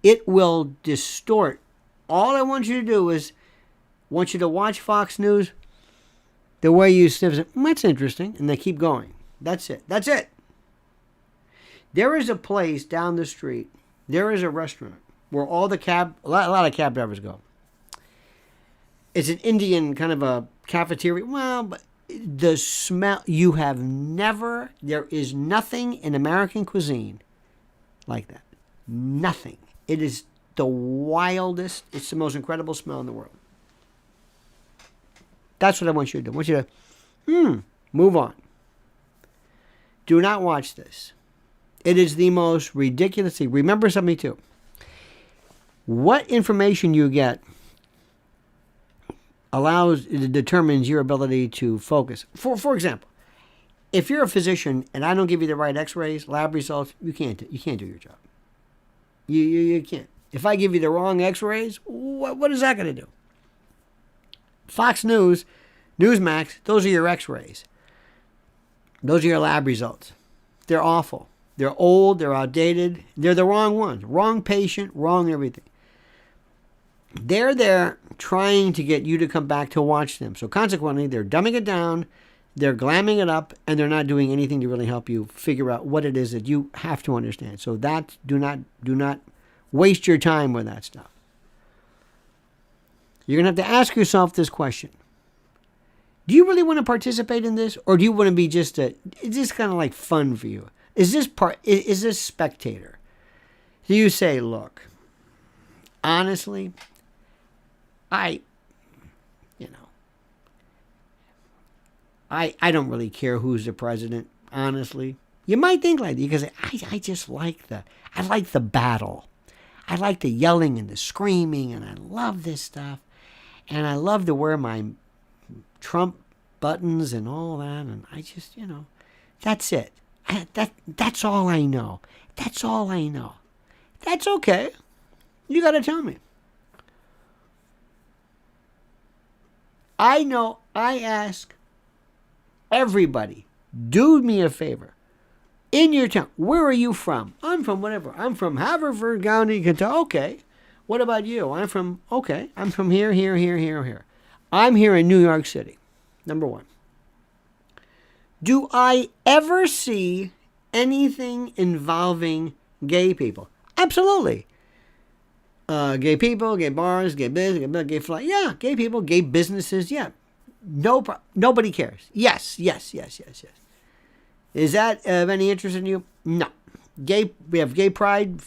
S1: It will distort. All I want you to do is, want you to watch Fox News the way you sniff. That's interesting. And they keep going. That's it. That's it. There is a place down the street. There is a restaurant where all the a lot of cab drivers go. It's an Indian kind of a cafeteria. Well, but the smell, there is nothing in American cuisine like that. Nothing. It is the wildest, it's the most incredible smell in the world. That's what I want you to do. I want you to, move on. Do not watch this. It is the most ridiculous thing. Remember something too. What information you get determines your ability to focus. For example, if you're a physician and I don't give you the right x-rays, lab results, you can't do your job. You can't. If I give you the wrong x-rays, what is that going to do? Fox News, Newsmax, those are your x-rays. Those are your lab results. They're awful. They're old. They're outdated. They're the wrong ones. Wrong patient, wrong everything. They're there trying to get you to come back to watch them. So consequently, they're dumbing it down, they're glamming it up, and they're not doing anything to really help you figure out what it is that you have to understand. So do not waste your time with that stuff. You're going to have to ask yourself this question. Do you really want to participate in this? Or do you want to be is this kind of like fun for you? Is this spectator? Do you say, look, honestly, I don't really care who's the president, honestly. You might think like that because I just like the battle. I like the yelling and the screaming, and I love this stuff. And I love to wear my Trump buttons and all that, and I just, that's it. That's all I know. That's all I know. That's okay. You got to tell me. I know, I ask everybody, do me a favor. In your town, where are you from? I'm from whatever. I'm from Haverford County, Kentucky. Okay. What about you? I'm from here, here, here, here, here. I'm here in New York City. Number one. Do I ever see anything involving gay people? Absolutely. Gay people, gay bars, gay business, gay flight. Yeah, gay people, gay businesses. Yeah. Nobody cares. Yes. Is that of any interest in you? No. We have gay pride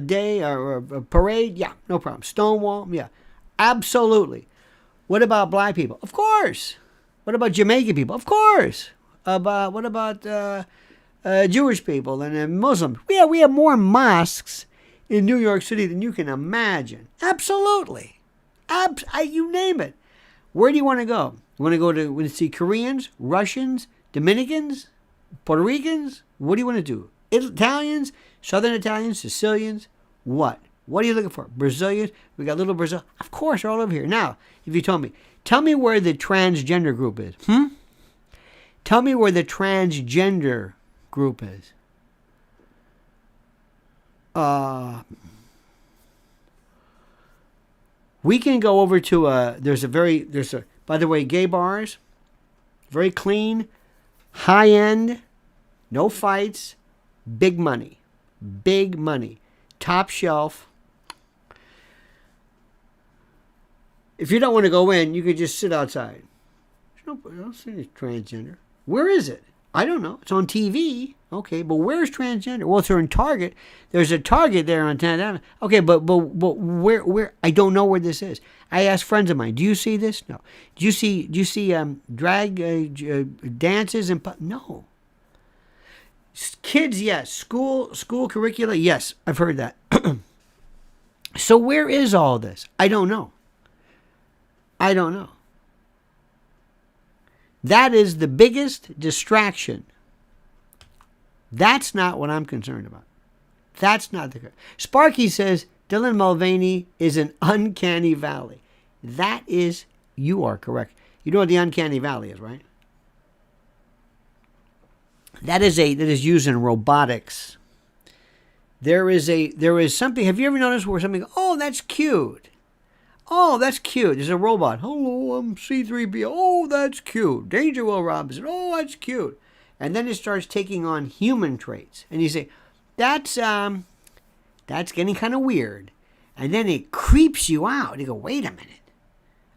S1: day or a parade. Yeah, no problem. Stonewall. Yeah, absolutely. What about black people? Of course. What about Jamaican people? Of course. What about Jewish people and Muslims? We have more mosques in New York City than you can imagine. Absolutely. You name it. Where do you want to go? You want to go to see Koreans, Russians, Dominicans, Puerto Ricans? What do you want to do? Italians, Southern Italians, Sicilians? What? What are you looking for? Brazilians? We got little Brazil. Of course, they're all over here. Now, if you told me, tell me where the transgender group is. Tell me where the transgender group is. We can go over to by the way, gay bars, very clean, high end, no fights, big money, top shelf. If you don't want to go in, you could just sit outside. I don't see any transgender. Where is it? I don't know. It's on TV. Okay, but where's transgender? Well, it's in Target. There's a Target there on 10th. Okay, but where? I don't know where this is. I asked friends of mine, do you see this? No. Do you see drag dances and no. Kids, yes. School curricula, yes. I've heard that. So where is all this? I don't know. That is the biggest distraction. That's not what I'm concerned about. That's not the... Sparky says Dylan Mulvaney is an uncanny valley. That is... You are correct. You know what the uncanny valley is, right? That is used in robotics. There is something. Have you ever noticed where something? Oh, that's cute. Oh, that's cute. There's a robot. Hello, I'm C3PO. Oh, that's cute. Danger Will Robinson. Oh, that's cute. And then it starts taking on human traits, and you say, that's getting kind of weird. And then it creeps you out. You go, wait a minute.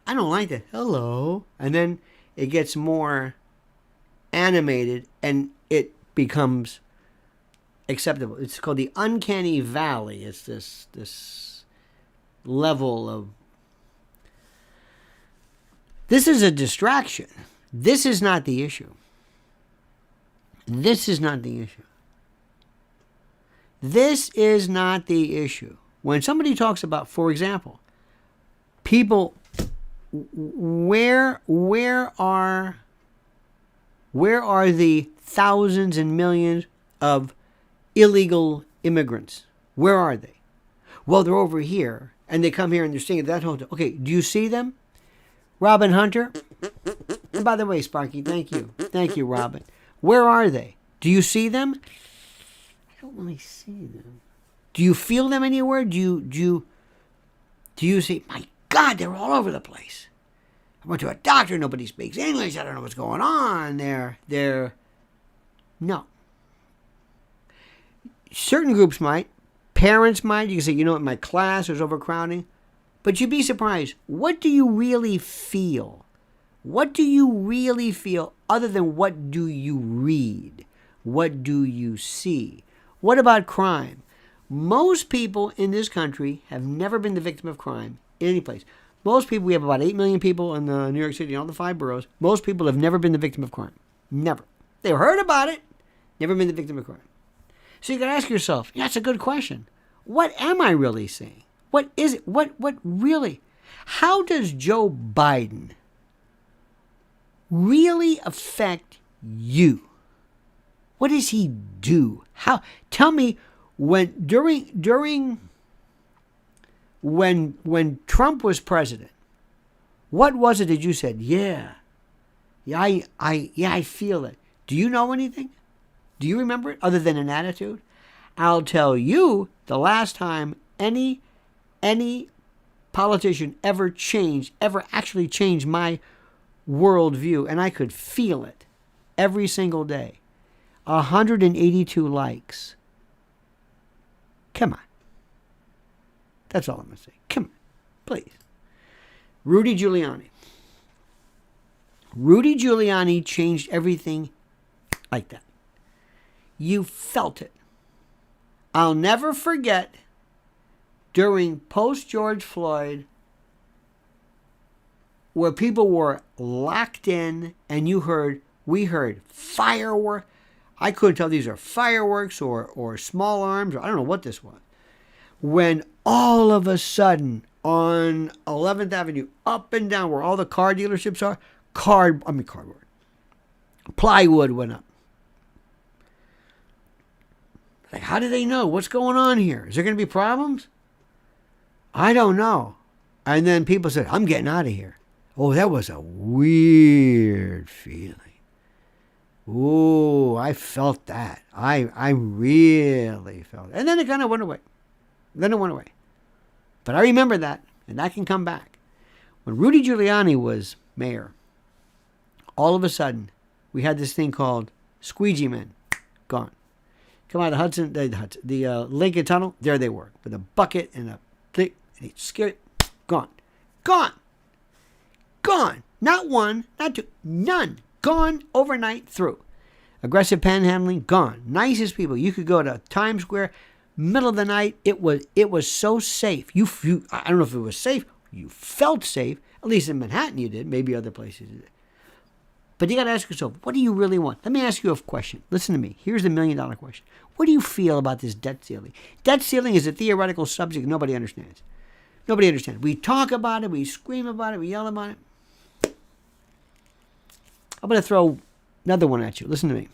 S1: I don't like that. Hello. And then it gets more animated and it becomes acceptable. It's called the uncanny valley. It's this level of... This is a distraction. This is not the issue. This is not the issue. This is not the issue. When somebody talks about, for example, people, where are the thousands and millions of illegal immigrants? Where are they? Well, they're over here, and they come here and they're staying at that hotel. Okay, do you see them? Robin Hunter? And by the way, Sparky, thank you. Thank you, Robin. Where are they? Do you see them? I don't really see them. Do you feel them anywhere? Do you see, my God, they're all over the place. I went to a doctor, nobody speaks English, I don't know what's going on. No. Certain groups might. Parents might. You can say, you know what, my class is overcrowding. But you'd be surprised. What do you really feel? What do you really feel other than what do you read? What do you see? What about crime? Most people in this country have never been the victim of crime in any place. Most people, we have about 8 million people in New York City, all the 5 boroughs. Most people have never been the victim of crime. Never. They've heard about it, never been the victim of crime. So you got to ask yourself, that's a good question. What am I really saying? What is it? What really? How does Joe Biden really affect you? What does he do? How? Tell me, when Trump was president, what was it that you said? I feel it. Do you know anything? Do you remember it other than an attitude? I'll tell you, the last time any politician ever actually changed my worldview, and I could feel it every single day. 182 likes. Come on. That's all I'm going to say. Come on. Please. Rudy Giuliani. Rudy Giuliani changed everything like that. You felt it. I'll never forget during post-George Floyd where people were locked in and we heard fireworks. I couldn't tell these are fireworks or small arms, or I don't know what this was. When all of a sudden on 11th Avenue, up and down where all the car dealerships are, plywood went up. Like, how do they know? What's going on here? Is there going to be problems? I don't know. And then people said, I'm getting out of here. Oh, that was a weird feeling. Ooh, I felt that. I really felt it. And then it kind of went away. But I remember that, and that can come back. When Rudy Giuliani was mayor, all of a sudden, we had this thing called squeegee men. Gone. Come out of the Lincoln Tunnel, there they were, with a bucket and a thing, and it's scary. Gone. Not one, not two, none. Gone overnight through. Aggressive panhandling, gone. Nicest people. You could go to Times Square, middle of the night. It was so safe. You I don't know if it was safe. You felt safe. At least in Manhattan you did. Maybe other places you did. But you got to ask yourself, what do you really want? Let me ask you a question. Listen to me. Here's the $1 million question. What do you feel about this debt ceiling? Debt ceiling is a theoretical subject nobody understands. Nobody understands. We talk about it. We scream about it. We yell about it. I'm going to throw another one at you. Listen to me.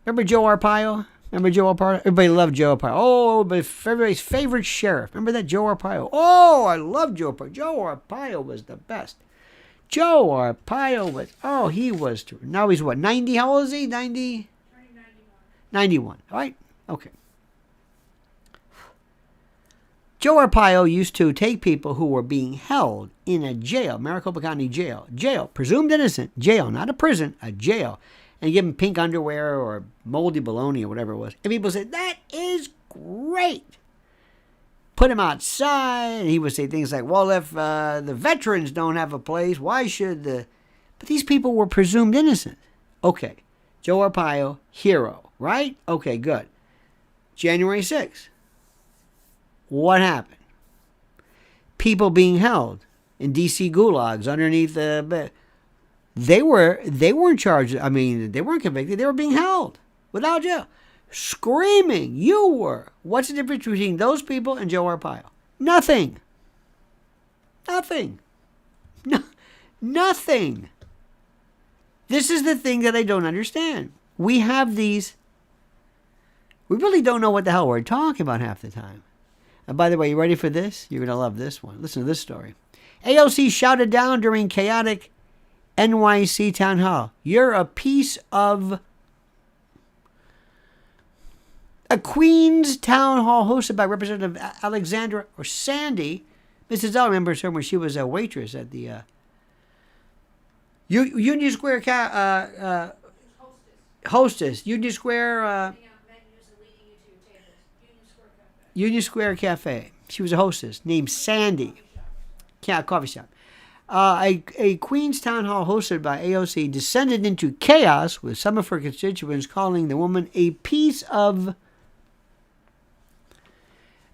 S1: Remember Joe Arpaio? Everybody loved Joe Arpaio. Oh, but everybody's favorite sheriff. Remember that, Joe Arpaio? Oh, I love Joe Arpaio. Joe Arpaio was the best. Joe Arpaio was, he was. Now he's what, 90? How old is he? 90? 91. All right? Okay. Joe Arpaio used to take people who were being held in a jail, Maricopa County jail, presumed innocent, jail, not a prison, a jail, and give them pink underwear or moldy bologna or whatever it was. And people said, that is great. Put him outside, and he would say things like, well, if the veterans don't have a place, why should the... But these people were presumed innocent. Okay, Joe Arpaio, hero, right? Okay, good. January 6th. What happened? People being held in D.C. gulags underneath the bed. They weren't charged. I mean, they weren't convicted. They were being held without jail. Screaming, you were. What's the difference between those people and Joe Arpaio? Nothing. Nothing. No, nothing. This is the thing that I don't understand. We have these. We really don't know what the hell we're talking about half the time. And by the way, you ready for this? You're going to love this one. Listen to this story. AOC shouted down during chaotic NYC town hall. You're a piece of... A Queens town hall hosted by Representative Alexandra or Sandy. Mrs. L remembers her when she was a waitress at the Union Square hostess. Union Square... Union Square Cafe. She was a hostess named Sandy. Coffee shop. A Queens town hall hosted by AOC descended into chaos with some of her constituents calling the woman a piece of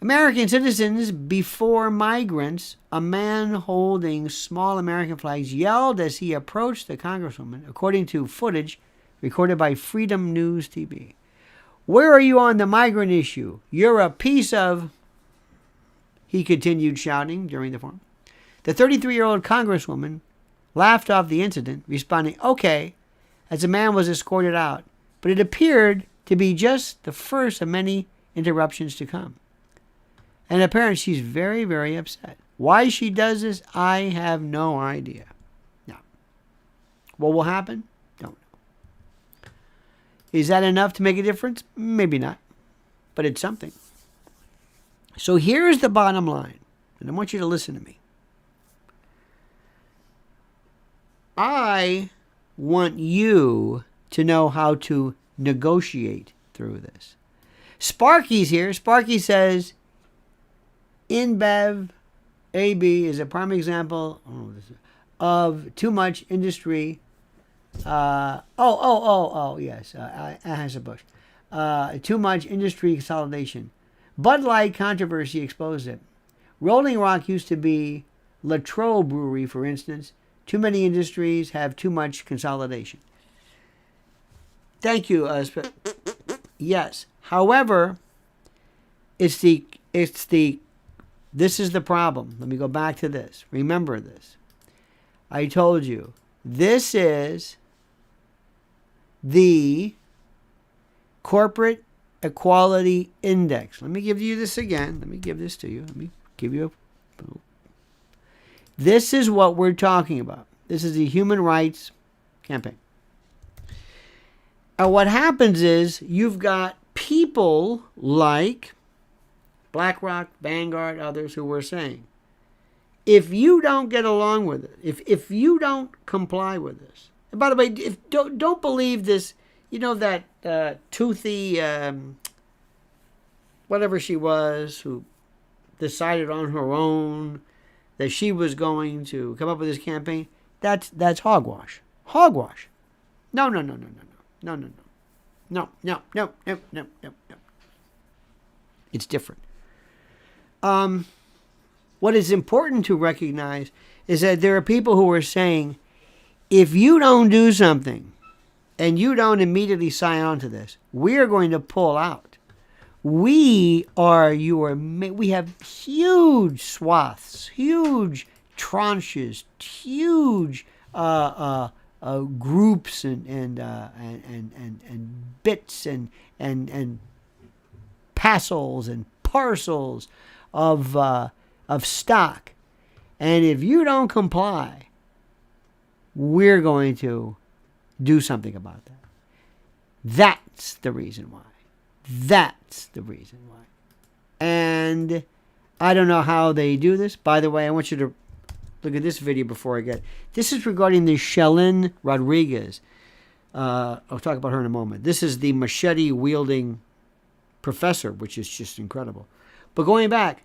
S1: American citizens before migrants. A man holding small American flags yelled as he approached the congresswoman, according to footage recorded by Freedom News TV. Where are you on the migrant issue? You're a piece of... He continued shouting during the forum. The 33-year-old congresswoman laughed off the incident, responding, okay, as the man was escorted out. But it appeared to be just the first of many interruptions to come. And apparently she's very, very upset. Why she does this, I have no idea. Now, what will happen? Don't know. Is that enough to make a difference? Maybe not. But it's something. So here's the bottom line. And I want you to listen to me. I want you to know how to negotiate through this. Sparky's here. Sparky says, InBev AB is a prime example of too much industry. Yes, Anheuser-Busch. Too much industry consolidation. Bud Light controversy exposed it. Rolling Rock used to be Latrobe Brewery, for instance. Too many industries have too much consolidation. Thank you. Yes. However, this is the problem. Let me go back to this. Remember this. I told you, this is the Corporate Equality Index. Let me give you this again. Let me give this to you. Let me give you a... This is what we're talking about. This is the human rights campaign. And what happens is you've got people like BlackRock, Vanguard, others who were saying, if you don't get along with it, if you don't comply with this, and by the way, don't believe this, you know, that toothy, whatever she was, who decided on her own that she was going to come up with this campaign, that's hogwash. Hogwash. No. It's different. What is important to recognize is that there are people who are saying, if you don't do something and you don't immediately sign on to this, we are going to pull out. We have huge swaths, huge tranches, huge groups and bits and parcels and parcels of stock, and if you don't comply, we're going to do something about that. That's the reason why. That's the reason why. And I don't know how they do this. By the way, I want you to look at this video before I get. This is regarding the Shelin Rodriguez. I'll talk about her in a moment. This is the machete-wielding professor, which is just incredible. But going back,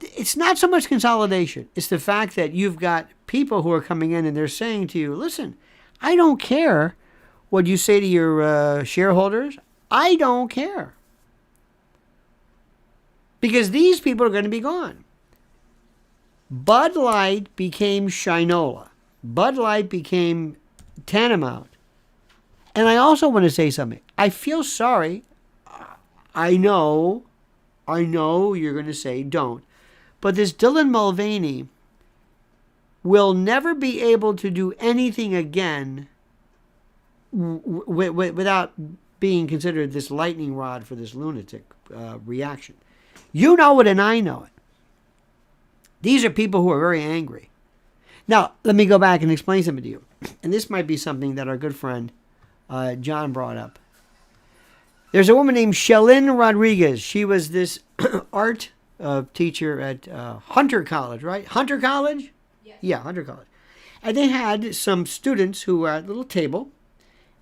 S1: it's not so much consolidation. It's the fact that you've got people who are coming in and they're saying to you, listen, I don't care what you say to your shareholders. I don't care. Because these people are going to be gone. Bud Light became Shinola. Bud Light became Tantamount. And I also want to say something. I feel sorry. I know you're going to say don't. But this Dylan Mulvaney will never be able to do anything again without being considered this lightning rod for this lunatic reaction. You know it and I know it. These are people who are very angry. Now, let me go back and explain something to you. And this might be something that our good friend John brought up. There's a woman named Shelin Rodriguez. She was this art teacher at Hunter College, right? Hunter College?
S2: Yes.
S1: Yeah, Hunter College. And they had some students who were at a little table,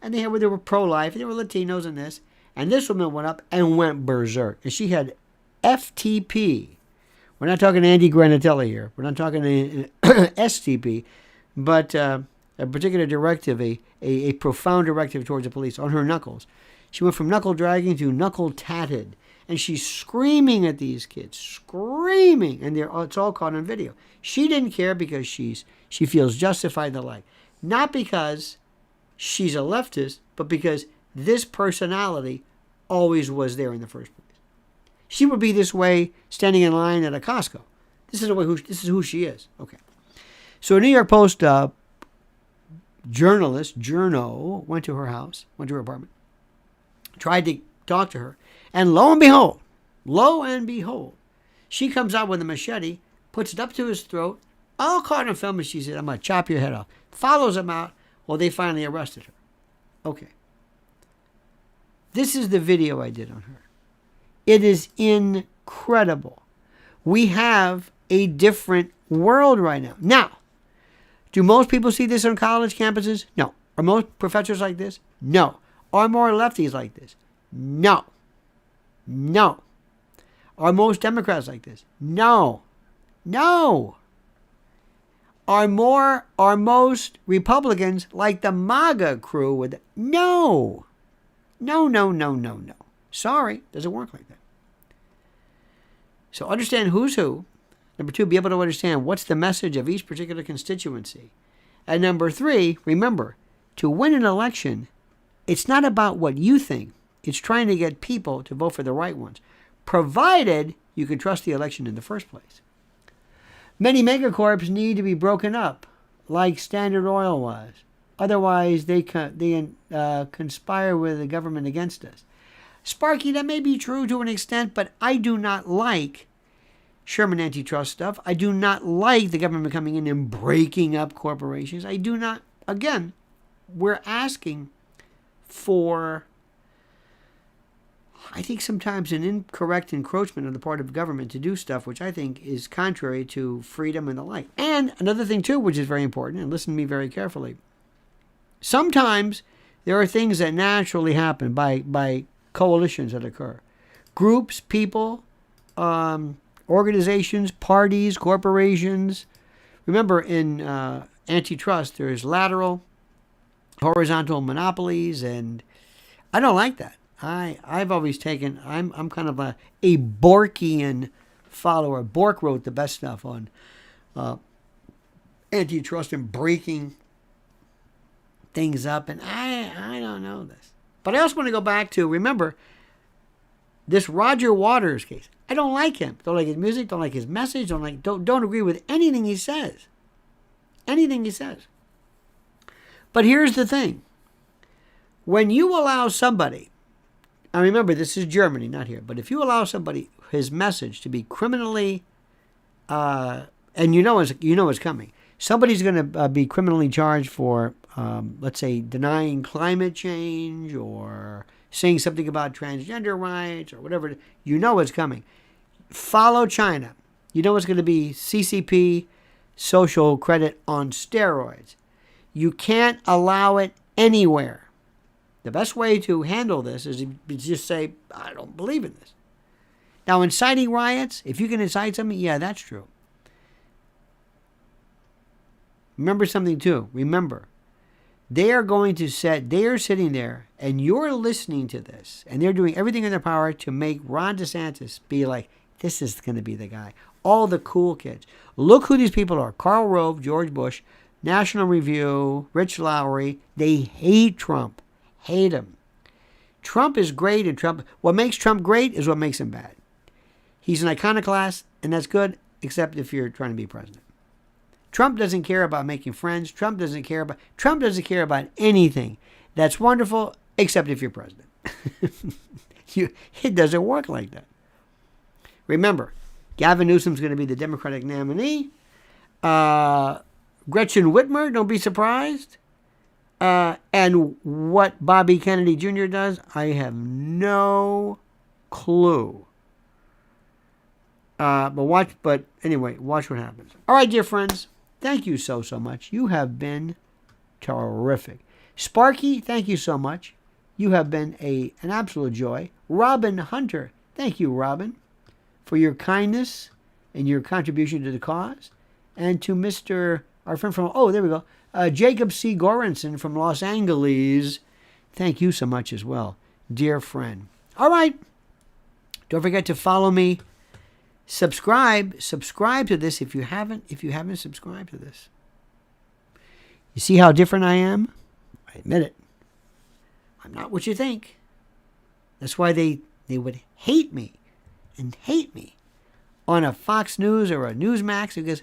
S1: and they were pro-life, and they were Latinos and this. And this woman went up and went berserk. And she had FTP. We're not talking Andy Granatelli here. We're not talking STP, but a particular directive, a profound directive towards the police on her knuckles. She went from knuckle dragging to knuckle tatted. And she's screaming at these kids, screaming. And it's all caught on video. She didn't care because she feels justified and the like. Not because she's a leftist, but because this personality always was there in the first place. She would be this way standing in line at a Costco. This is who she is. Okay. So a New York Post journo, went to her house, went to her apartment, tried to talk to her, and lo and behold, she comes out with a machete, puts it up to his throat, all caught on film, and she said, I'm going to chop your head off. Follows him out. Well, they finally arrested her. Okay. This is the video I did on her. It is incredible. We have a different world right now. Now, do most people see this on college campuses? No. Are most professors like this? No. Are more lefties like this? No. No. Are most Democrats like this? No. No. Are most Republicans like the MAGA crew with no. No, no, no, no, no. Sorry, doesn't work like that. So understand who's who. Number two, be able to understand what's the message of each particular constituency. And number three, remember, to win an election, it's not about what you think. It's trying to get people to vote for the right ones, provided you can trust the election in the first place. Many megacorps need to be broken up, like Standard Oil was. Otherwise, they conspire with the government against us. Sparky, that may be true to an extent, but I do not like Sherman antitrust stuff. I do not like the government coming in and breaking up corporations. I do not. Again, we're asking for, I think, sometimes an incorrect encroachment on the part of government to do stuff which I think is contrary to freedom and the like. And another thing, too, which is very important, and listen to me very carefully. Sometimes there are things that naturally happen by coalitions that occur. Groups, people, organizations, parties, corporations. Remember, in antitrust, there's lateral, horizontal monopolies, and I don't like that. I've always taken, I'm kind of a Borkian follower. Bork wrote the best stuff on antitrust and breaking things up, and I don't know this. But I also want to go back to, remember, this Roger Waters case. I don't like him. Don't like his music, don't like his message, don't agree with anything he says. Anything he says. But here's the thing. When you allow somebody, and remember, this is Germany, not here, but if you allow somebody, his message to be criminally, and you know it's coming. Somebody's going to be criminally charged for, let's say, denying climate change or saying something about transgender rights or whatever. You know it's coming. Follow China. You know it's going to be CCP, social credit on steroids. You can't allow it anywhere. The best way to handle this is to just say, I don't believe in this. Now, inciting riots, if you can incite something, yeah, that's true. Remember something too. Remember, they are sitting there and you're listening to this and they're doing everything in their power to make Ron DeSantis be like, this is going to be the guy. All the cool kids. Look who these people are. Karl Rove, George Bush, National Review, Rich Lowry. They hate Trump. Hate him. Trump is great, and what makes Trump great is what makes him bad. He's an iconoclast, and that's good, except if you're trying to be president. Trump doesn't care about making friends. Trump doesn't care about anything. That's wonderful, except if you're president. It doesn't work like that. Remember, Gavin Newsom's going to be the Democratic nominee. Gretchen Whitmer, don't be surprised. And what Bobby Kennedy Jr. does, I have no clue. But anyway, watch what happens. All right, dear friends, thank you so much. You have been terrific. Sparky, thank you so much. You have been an absolute joy. Robin Hunter, thank you, Robin, for your kindness and your contribution to the cause. And to our friend from, there we go, Jacob C. Goranson from Los Angeles, thank you so much as well, dear friend. All right, don't forget to follow me. Subscribe to this if you haven't subscribed to this. You see how different I am? I admit it. I'm not what you think. That's why they would hate me on a Fox News or a Newsmax, because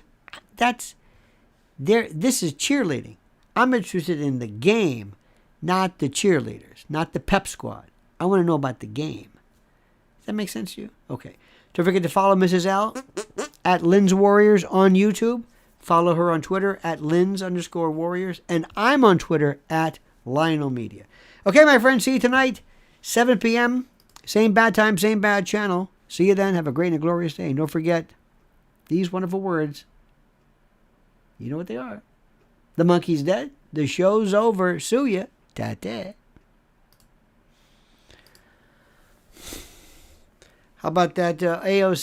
S1: this is cheerleading. I'm interested in the game, not the cheerleaders, not the pep squad. I want to know about the game. Does that make sense to you? Okay. Don't forget to follow Mrs. L at Lynn's Warriors on YouTube. Follow her on Twitter at Lynn's_Warriors. And I'm on Twitter at Lionel Media. Okay, my friends, see you tonight, 7 p.m. Same bad time, same bad channel. See you then. Have a great and glorious day. And don't forget these wonderful words. You know what they are. The monkey's dead. The show's over. Sue ya. Ta-ta. How about that AOC?